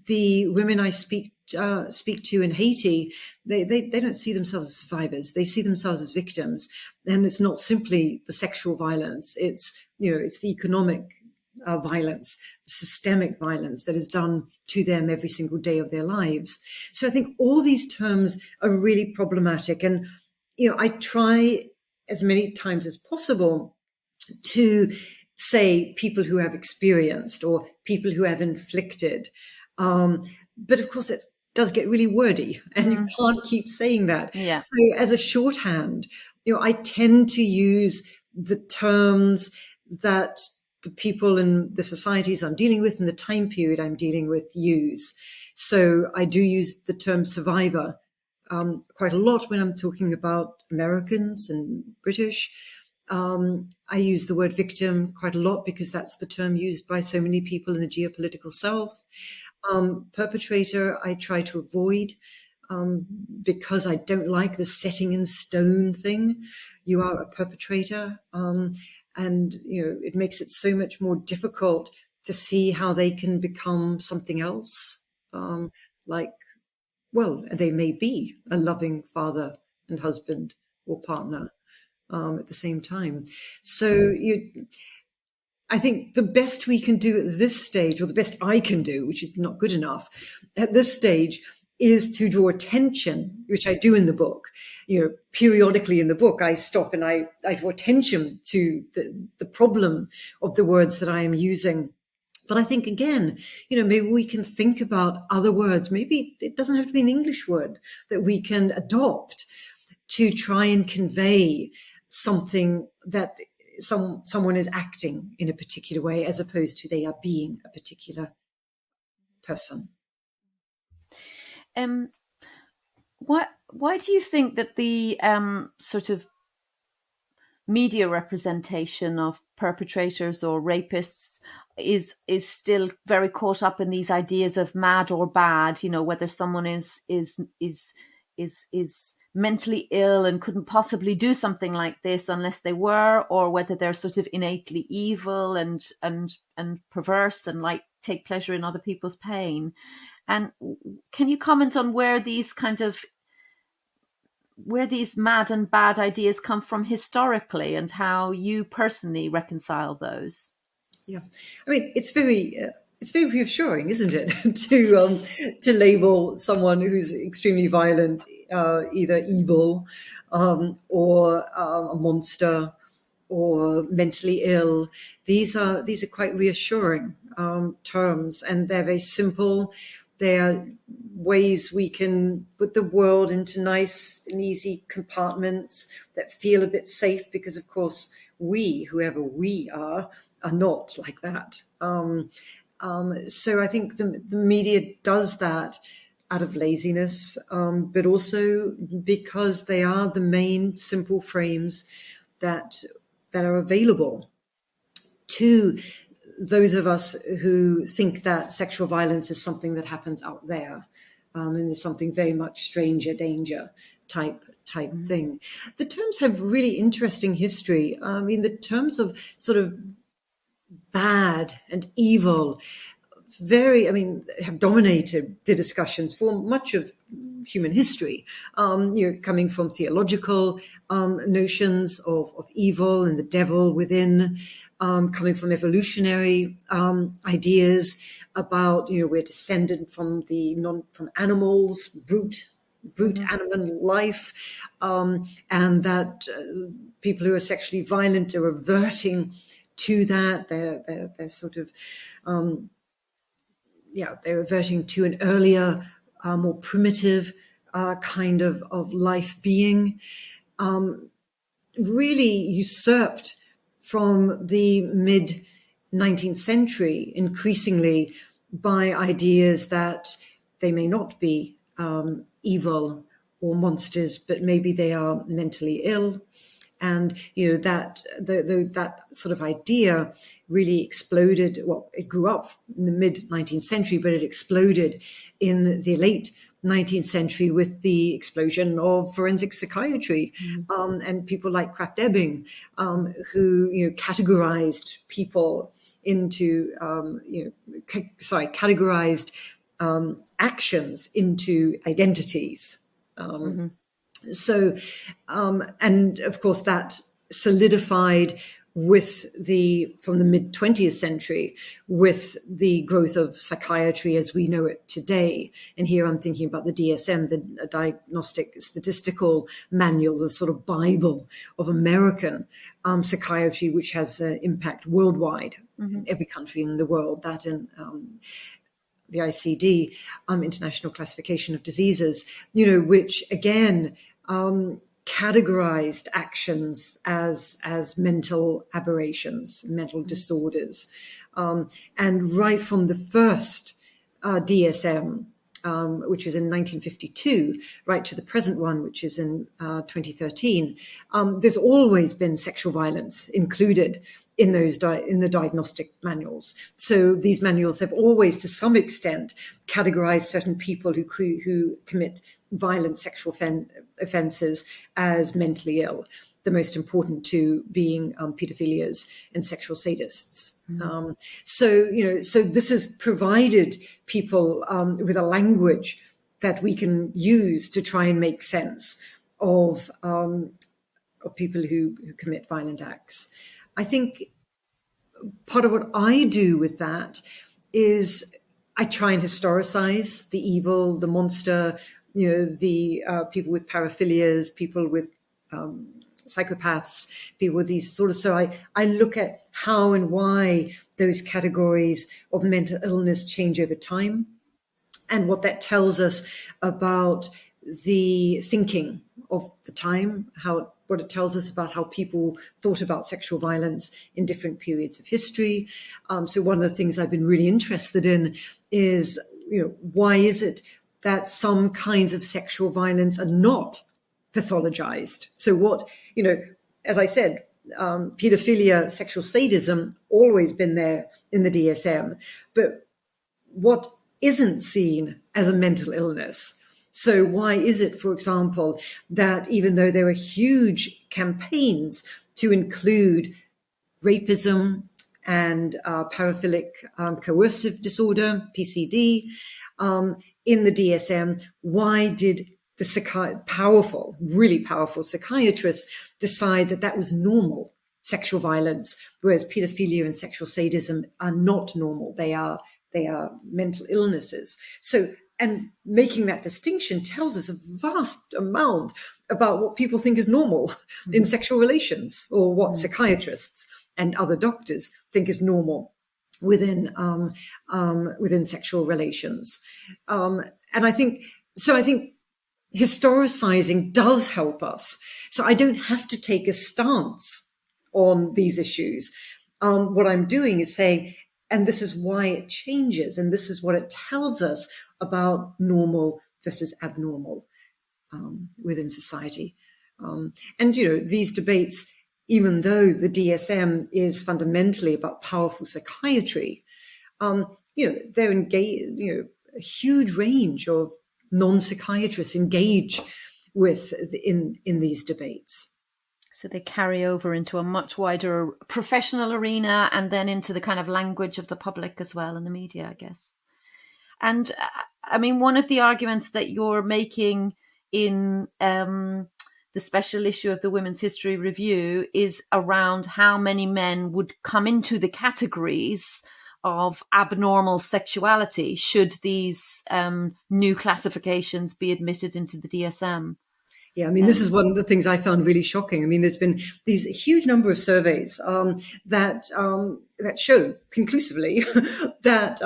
The women I speak to in Haiti, they don't see themselves as survivors. They see themselves as victims, and it's not simply the sexual violence. It's the economic violence, the systemic violence that is done to them every single day of their lives. So I think all these terms are really problematic, and I try as many times as possible to say people who have experienced or people who have inflicted. But of course, it does get really wordy, and you can't keep saying that. Yeah. So as a shorthand, I tend to use the terms that the people in the societies I'm dealing with and the time period I'm dealing with use. So I do use the term survivor quite a lot when I'm talking about Americans and British. I use the word victim quite a lot because that's the term used by so many people in the geopolitical South. Perpetrator, I try to avoid because I don't like the setting in stone thing. You are a perpetrator, and it makes it so much more difficult to see how they can become something else. They may be a loving father and husband or partner at the same time. So I think the best we can do at this stage, or the best I can do, which is not good enough at this stage, is to draw attention, which I do in the book. Periodically in the book, I stop and I draw attention to the problem of the words that I am using. But I think, again, maybe we can think about other words. Maybe it doesn't have to be an English word that we can adopt to try and convey something that someone is acting in a particular way, as opposed to they are being a particular person. Why do you think that the sort of media representation of perpetrators or rapists is still very caught up in these ideas of mad or bad? You know, whether someone is mentally ill and couldn't possibly do something like this unless they were, or whether they're sort of innately evil and perverse and like take pleasure in other people's pain. And can you comment on where these mad and bad ideas come from historically, and how you personally reconcile those? Yeah, I mean, it's very reassuring, isn't it, to label someone who's extremely violent either evil or a monster or mentally ill. These are quite reassuring terms, and they're very simple. They are ways we can put the world into nice and easy compartments that feel a bit safe, because, of course, whoever we are not like that. So I think the media does that out of laziness, but also because they are the main simple frames that are available to those of us who think that sexual violence is something that happens out there, and is something very much stranger danger type thing. The terms have really interesting history. I mean, the terms of sort of bad and evil have dominated the discussions for much of human history, coming from theological notions of evil and the devil within, coming from evolutionary ideas about, we're descended from from animals, brute animal life, and that people who are sexually violent are reverting to that. They're sort of they're reverting to an earlier, more primitive kind of life being, really usurped from the mid-19th century, increasingly by ideas that they may not be evil or monsters, but maybe they are mentally ill. And that sort of idea really exploded. Well, it grew up in the mid-19th century, but it exploded in the late 19th century with the explosion of forensic psychiatry, and people like Krafft-Ebing, who categorized people into categorized actions into identities. So, and of course, that solidified from the mid 20th century with the growth of psychiatry as we know it today. And here I'm thinking about the DSM, the Diagnostic Statistical Manual, the sort of Bible of American psychiatry, which has an impact worldwide in every country in the world. That in the ICD, International Classification of Diseases, which again categorized actions as mental aberrations, mental disorders. And right from the first DSM, which was in 1952, right to the present one, which is in 2013, there's always been sexual violence included in the diagnostic manuals. So these manuals have always, to some extent, categorized certain people who commit violent sexual offenses as mentally ill. The most important two being pedophilias and sexual sadists. So this has provided people with a language that we can use to try and make sense of people who commit violent acts. I think part of what I do with that is I try and historicize the evil, the monster, the people with paraphilias, people with psychopaths, people with these sort of, so I look at how and why those categories of mental illness change over time and what that tells us about the thinking of the time, how what it tells us about how people thought about sexual violence in different periods of history. So one of the things I've been really interested in is, why is it that some kinds of sexual violence are not pathologized? So what, as I said, pedophilia, sexual sadism, always been there in the DSM. But what isn't seen as a mental illness? So why is it, for example, that even though there are huge campaigns to include rapism and paraphilic coercive disorder, PCD, in the DSM, why did the really powerful psychiatrists decide that was normal sexual violence, whereas pedophilia and sexual sadism are not normal? They are mental illnesses. So, and making that distinction tells us a vast amount about what people think is normal in sexual relations, or what psychiatrists and other doctors think is normal within sexual relations. And I think historicizing does help us. So I don't have to take a stance on these issues. What I'm doing is saying, and this is why it changes, and this is what it tells us about normal versus abnormal within society. And, these debates, even though the DSM is fundamentally about powerful psychiatry, they're engaged, a huge range of non-psychiatrists engage in these debates. So they carry over into a much wider professional arena, and then into the kind of language of the public as well, in the media, I guess. And I mean, one of the arguments that you're making in the special issue of the Women's History Review is around how many men would come into the categories of abnormal sexuality should these new classifications be admitted into the DSM. Yeah, I mean, this is one of the things I found really shocking. I mean, there's been these huge number of surveys that show conclusively that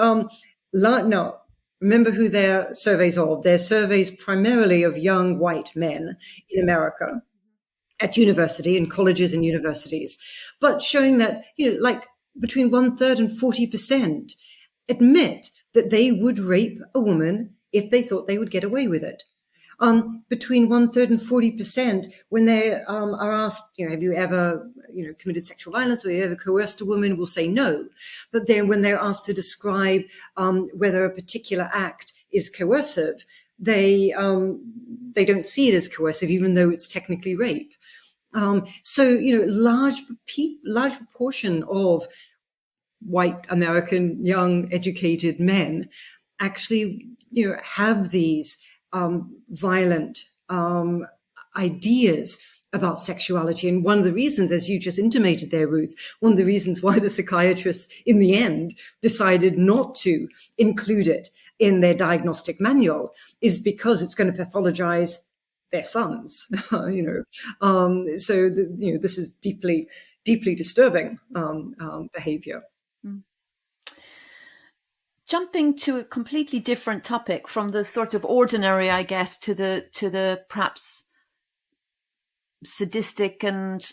now, remember who they're surveys of. They're surveys primarily of young white men in America at university, in colleges and universities, but showing that, like between 1/3 and 40% admit that they would rape a woman if they thought they would get away with it. Between 1/3 and 40%, when they are asked, have you ever, committed sexual violence, or have you ever coerced a woman, will say no. But then when they're asked to describe whether a particular act is coercive, they don't see it as coercive, even though it's technically rape. So, large proportion of white American young educated men actually, have these violent ideas about sexuality. And one of the reasons, as you just intimated there, Ruth, one of the reasons why the psychiatrists in the end decided not to include it in their diagnostic manual is because it's going to pathologize their sons. So this is deeply disturbing behavior. Jumping to a completely different topic from the sort of ordinary, I guess, to the perhaps sadistic and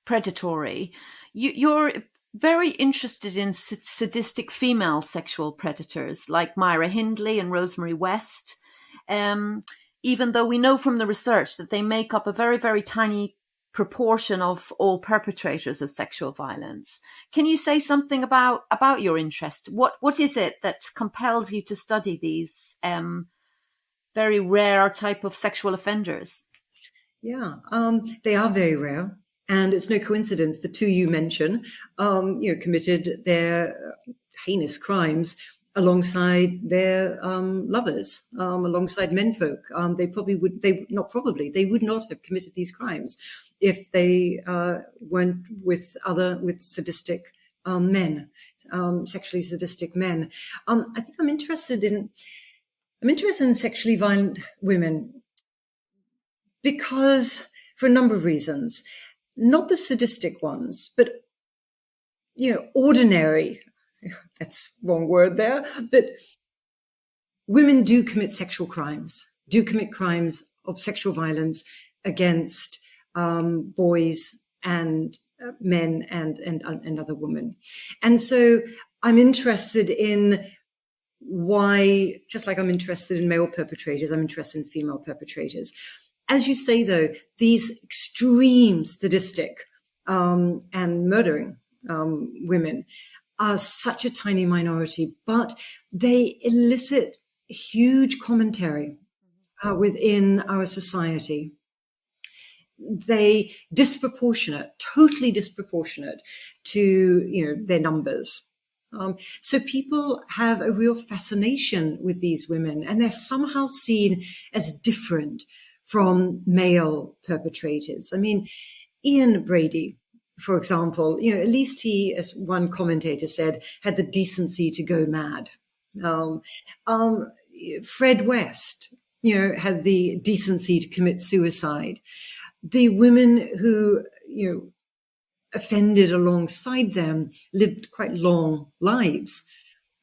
predatory. You're very interested in sadistic female sexual predators like Myra Hindley and Rosemary West, even though we know from the research that they make up a very, very tiny proportion of all perpetrators of sexual violence. Can you say something about your interest? What is it that compels you to study these very rare type of sexual offenders? Yeah, they are very rare, and it's no coincidence the two you mention, committed their heinous crimes alongside their lovers, alongside menfolk. They would not have committed these crimes if they weren't with sadistic men, sexually sadistic men. I think I'm interested in sexually violent women because, for a number of reasons, not the sadistic ones, but ordinary. That's wrong word there, but women do commit sexual crimes, do commit crimes of sexual violence against boys and men and other women. And so I'm interested in why, just like I'm interested in male perpetrators, I'm interested in female perpetrators. As you say, though, these extreme sadistic and murdering women are such a tiny minority, but they elicit huge commentary within our society. They totally disproportionate to their numbers. So people have a real fascination with these women, and they're somehow seen as different from male perpetrators. I mean, Ian Brady, for example, at least he, as one commentator said, had the decency to go mad. Fred West, had the decency to commit suicide. The women who, offended alongside them lived quite long lives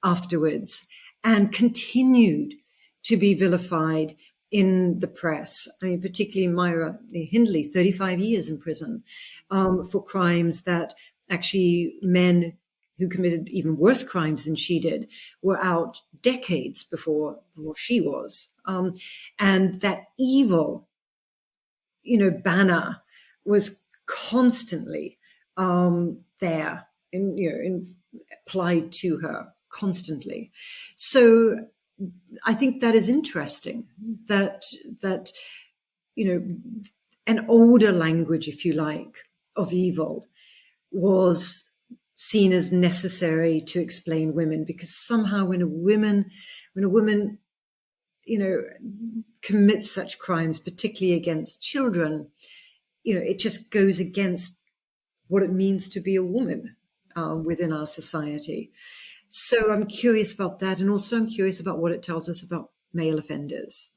afterwards and continued to be vilified in the press. I mean, particularly Myra Hindley, 35 years in prison for crimes that actually men who committed even worse crimes than she did were out decades before she was. And that evil, banner was constantly there applied to her constantly. So I think that is interesting that an older language, if you like, of evil was seen as necessary to explain women, because somehow when a woman commits such crimes, particularly against children, it just goes against what it means to be a woman within our society. So I'm curious about that. And also I'm curious about what it tells us about male offenders.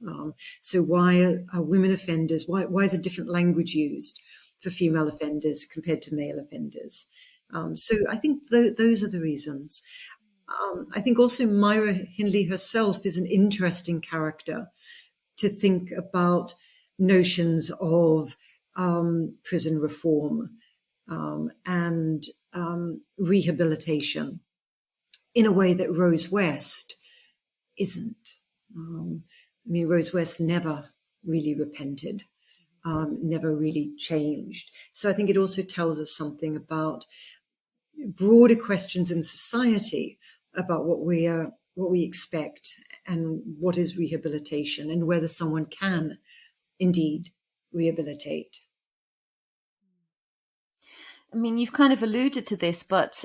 So why are women offenders? Why is a different language used for female offenders compared to male offenders? So I think those are the reasons. I think also Myra Hindley herself is an interesting character to think about notions of prison reform and rehabilitation in a way that Rose West isn't. Rose West never really repented, never really changed. So I think it also tells us something about broader questions in society about what we expect and what is rehabilitation and whether someone can indeed rehabilitate. I mean, you've kind of alluded to this, but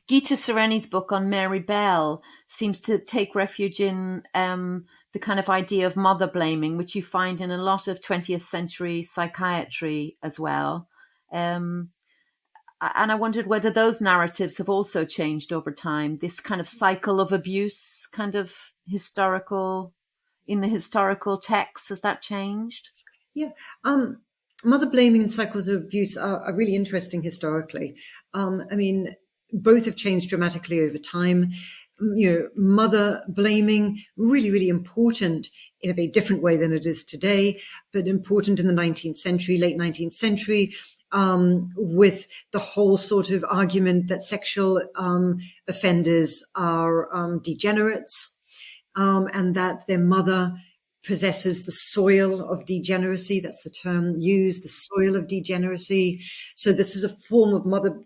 Gita Sereni's book on Mary Bell seems to take refuge in the kind of idea of mother blaming, which you find in a lot of 20th century psychiatry as well. And I wondered whether those narratives have also changed over time, this kind of cycle of abuse, kind of in the historical texts, has that changed? Yeah. Mother blaming and cycles of abuse are really interesting historically. Both have changed dramatically over time. Mother blaming, really, really important in a very different way than it is today, but important in the 19th century, late 19th century, with the whole sort of argument that sexual offenders are degenerates, and that their mother possesses the soil of degeneracy. That's the term used, the soil of degeneracy. So this is a form of mother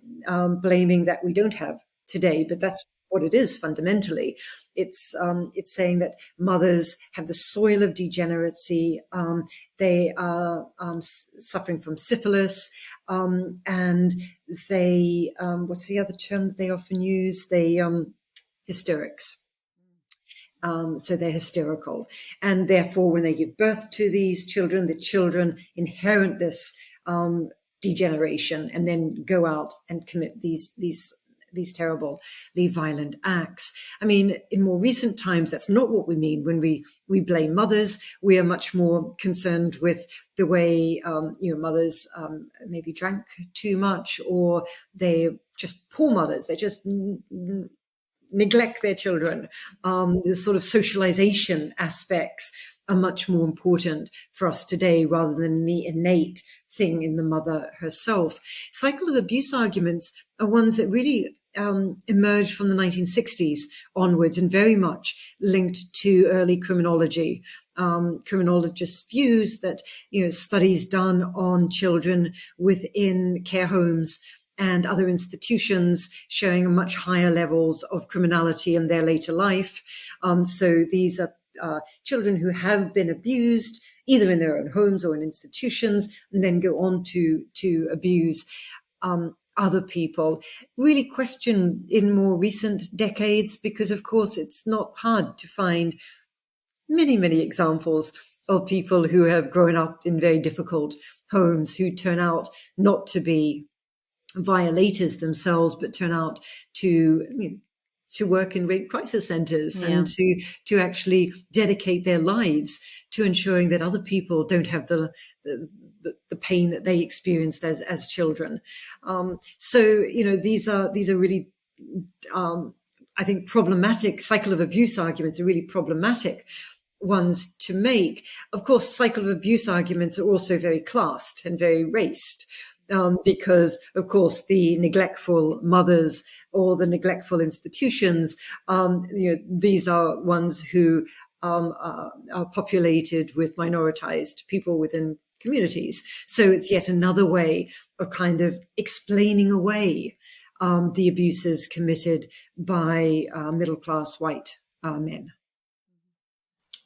blaming that we don't have today, but that's what it is fundamentally. It's saying that mothers have the soil of degeneracy. They are suffering from syphilis, and they what's the other term that they often use? They hysterics. So they're hysterical. And therefore, when they give birth to these children, the children inherit this degeneration and then go out and commit these terribly violent acts. I mean, in more recent times, that's not what we mean when we blame mothers. We are much more concerned with the way mothers maybe drank too much, or they're just poor mothers. They just neglect their children, the sort of socialization aspects are much more important for us today rather than the innate thing in the mother herself. Cycle of abuse arguments are ones that really emerged from the 1960s onwards and very much linked to early criminology. Criminologists' views that, studies done on children within care homes and other institutions showing much higher levels of criminality in their later life. So these are children who have been abused either in their own homes or in institutions and then go on to abuse other people. Really questioned in more recent decades because, of course, it's not hard to find many, many examples of people who have grown up in very difficult homes who turn out not to be violators themselves, but turn out to work in rape crisis centers and to actually dedicate their lives to ensuring that other people don't have the pain that they experienced as children. So these are really I think problematic cycle of abuse arguments are really problematic ones to make. Of course, cycle of abuse arguments are also very classed and very raced. Because, of course, the neglectful mothers or the neglectful institutions, these are ones who are populated with minoritized people within communities. So it's yet another way of kind of explaining away the abuses committed by middle-class white men.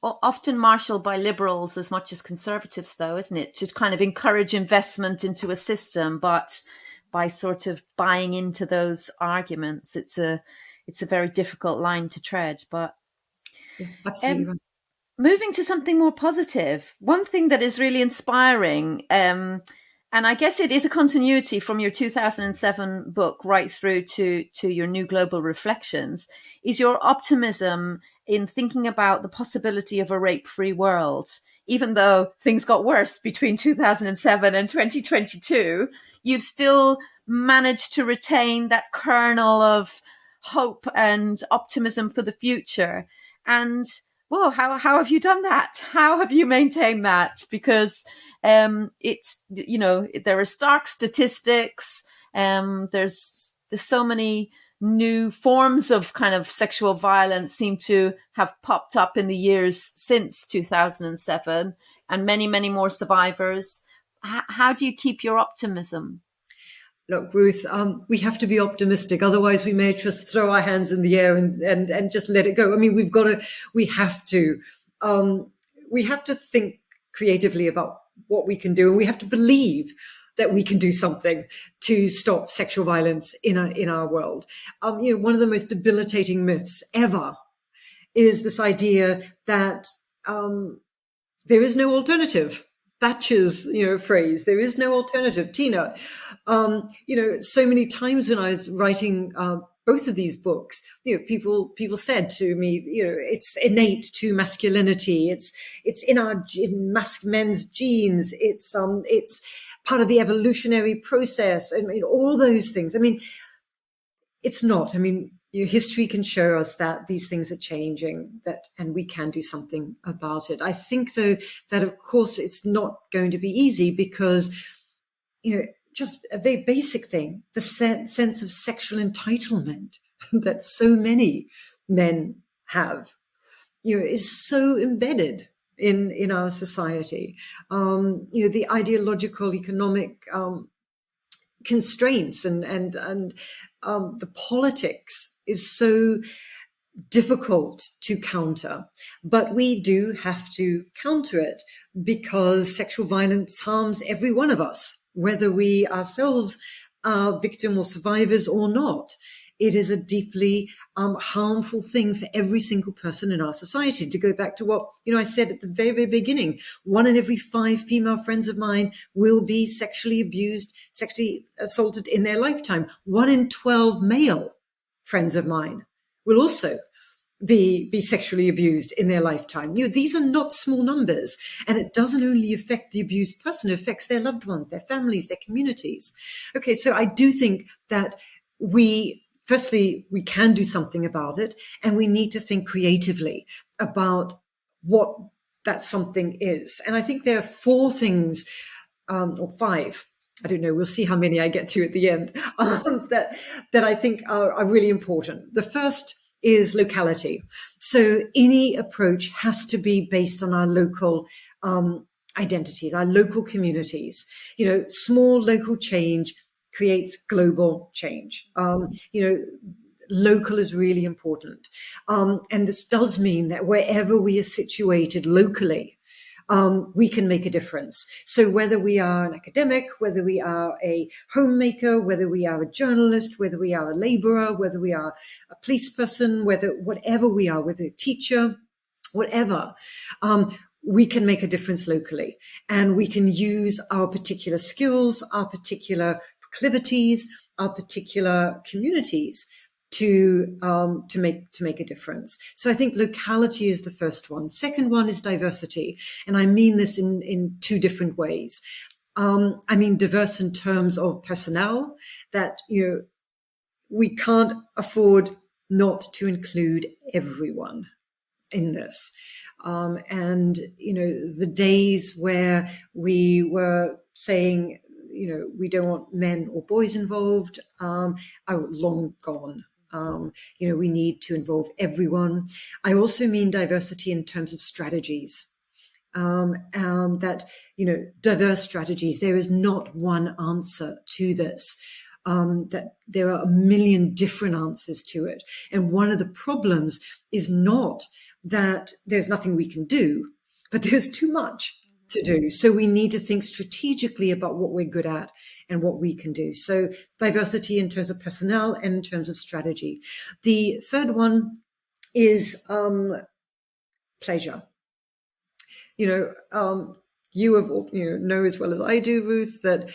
Often marshaled by liberals as much as conservatives, though, isn't it? To kind of encourage investment into a system, but by sort of buying into those arguments, it's a very difficult line to tread. But absolutely right. Moving to something more positive, one thing that is really inspiring, and I guess it is a continuity from your 2007 book right through to your new Global Reflections, is your optimism in thinking about the possibility of a rape-free world. Even though things got worse between 2007 and 2022, you've still managed to retain that kernel of hope and optimism for the future. And well, how have you done that? How have you maintained that? Because it's, there are stark statistics. There's so many new forms of kind of sexual violence seem to have popped up in the years since 2007, and many, many more survivors. How do you keep your optimism? Look, Ruth, we have to be optimistic. Otherwise, we may just throw our hands in the air and just let it go. I mean, we have to think creatively about what we can do, and we have to believe that we can do something to stop sexual violence in our world. One of the most debilitating myths ever is this idea that there is no alternative. Thatcher's, phrase, there is no alternative, Tina. So many times when I was writing both of these books, people said to me, it's innate to masculinity. It's in men's genes. It's part of the evolutionary process. I mean, all those things. I mean, it's not. I mean, history can show us that these things are changing, and we can do something about it. I think, though, that of course it's not going to be easy because, just a very basic thing, the sense of sexual entitlement that so many men have, is so embedded in our society. The ideological, economic constraints and the politics is so difficult to counter, but we do have to counter it because sexual violence harms every one of us, whether we ourselves are victim or survivors or not. It is a deeply harmful thing for every single person in our society. To go back to what I said at the very, very beginning, 1 in every 5 female friends of mine will be sexually abused, sexually assaulted in their lifetime. 1 in 12 male friends of mine will also be sexually abused in their lifetime. These are not small numbers, and it doesn't only affect the abused person; it affects their loved ones, their families, their communities. Okay, so I do think that Firstly, we can do something about it, and we need to think creatively about what that something is. And I think there are four things, or five, I don't know, we'll see how many I get to at the end, that I think are really important. The first is locality. So any approach has to be based on our local identities, our local communities. Small local change creates global change. Local is really important. And this does mean that wherever we are situated locally, we can make a difference. So whether we are an academic, whether we are a homemaker, whether we are a journalist, whether we are a laborer, whether we are a police person, whatever we are, whether a teacher, whatever, we can make a difference locally. And we can use our particular skills, our particular proclivities, our particular communities to make a difference. So I think locality is the first one. Second one is diversity. And I mean this in two different ways. I mean diverse in terms of personnel, that, we can't afford not to include everyone in this. And the days where we were saying, we don't want men or boys involved, are long gone. We need to involve everyone. I also mean diversity in terms of strategies. That, diverse strategies, there is not one answer to this. That there are a million different answers to it. And one of the problems is not that there's nothing we can do, but there's too much to do. So we need to think strategically about what we're good at and what we can do. So diversity in terms of personnel and in terms of strategy. The third one is pleasure. You know as well as I do, Ruth, that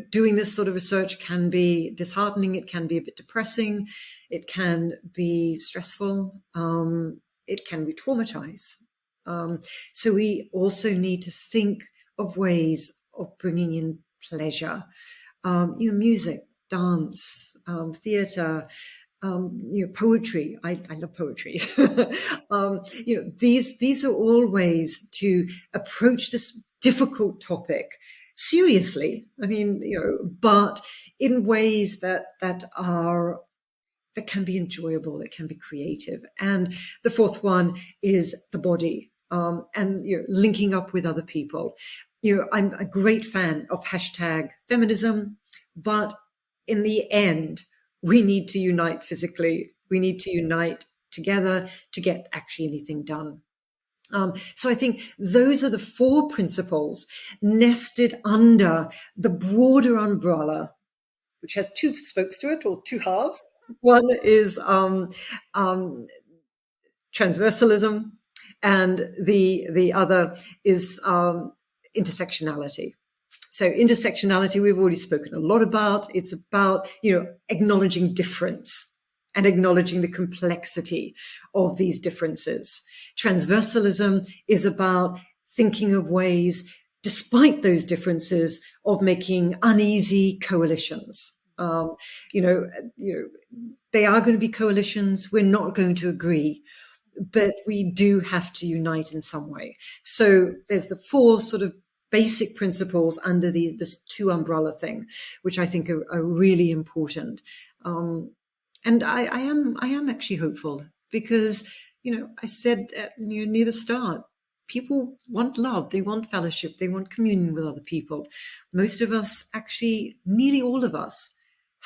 doing this sort of research can be disheartening. It can be a bit depressing. It can be stressful. It can be traumatized. So we also need to think of ways of bringing in pleasure. Music, dance, theater, poetry. I love poetry. These are all ways to approach this difficult topic seriously. I mean, but in ways that can be enjoyable, that can be creative. And the fourth one is the body, and linking up with other people. I'm a great fan of #feminism, but in the end, we need to unite physically. We need to unite together to get actually anything done. So I think those are the four principles nested under the broader umbrella, which has two spokes to it, or two halves. One is transversalism, and the other is intersectionality. So intersectionality, we've already spoken a lot about. It's about, acknowledging difference and acknowledging the complexity of these differences. Transversalism is about thinking of ways, despite those differences, of making uneasy coalitions. They are going to be coalitions. We're not going to agree, but we do have to unite in some way. So there's the four sort of basic principles under this two umbrella thing, which I think are really important. And I am actually hopeful, because, I said near the start, people want love, they want fellowship, they want communion with other people. Most of us, actually, nearly all of us,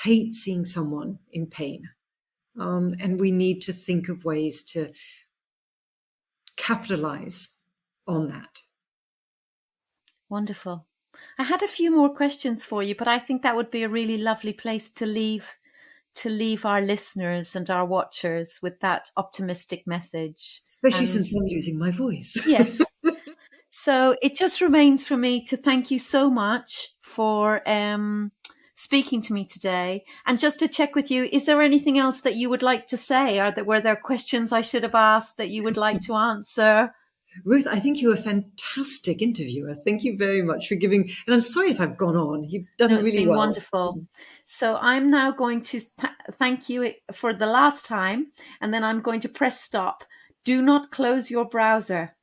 hate seeing someone in pain. And we need to think of ways to capitalize on that. Wonderful. I had a few more questions for you, but I think that would be a really lovely place to leave our listeners and our watchers with that optimistic message. Especially since I'm using my voice. Yes. So it just remains for me to thank you so much for speaking to me today. And just to check with you, is there anything else that you would like to say? Were there questions I should have asked that you would like to answer? Ruth, I think you're a fantastic interviewer. Thank you very much for giving. And I'm sorry if I've gone on. You've done really well. It's been wonderful. So I'm now going to thank you for the last time, and then I'm going to press stop. Do not close your browser.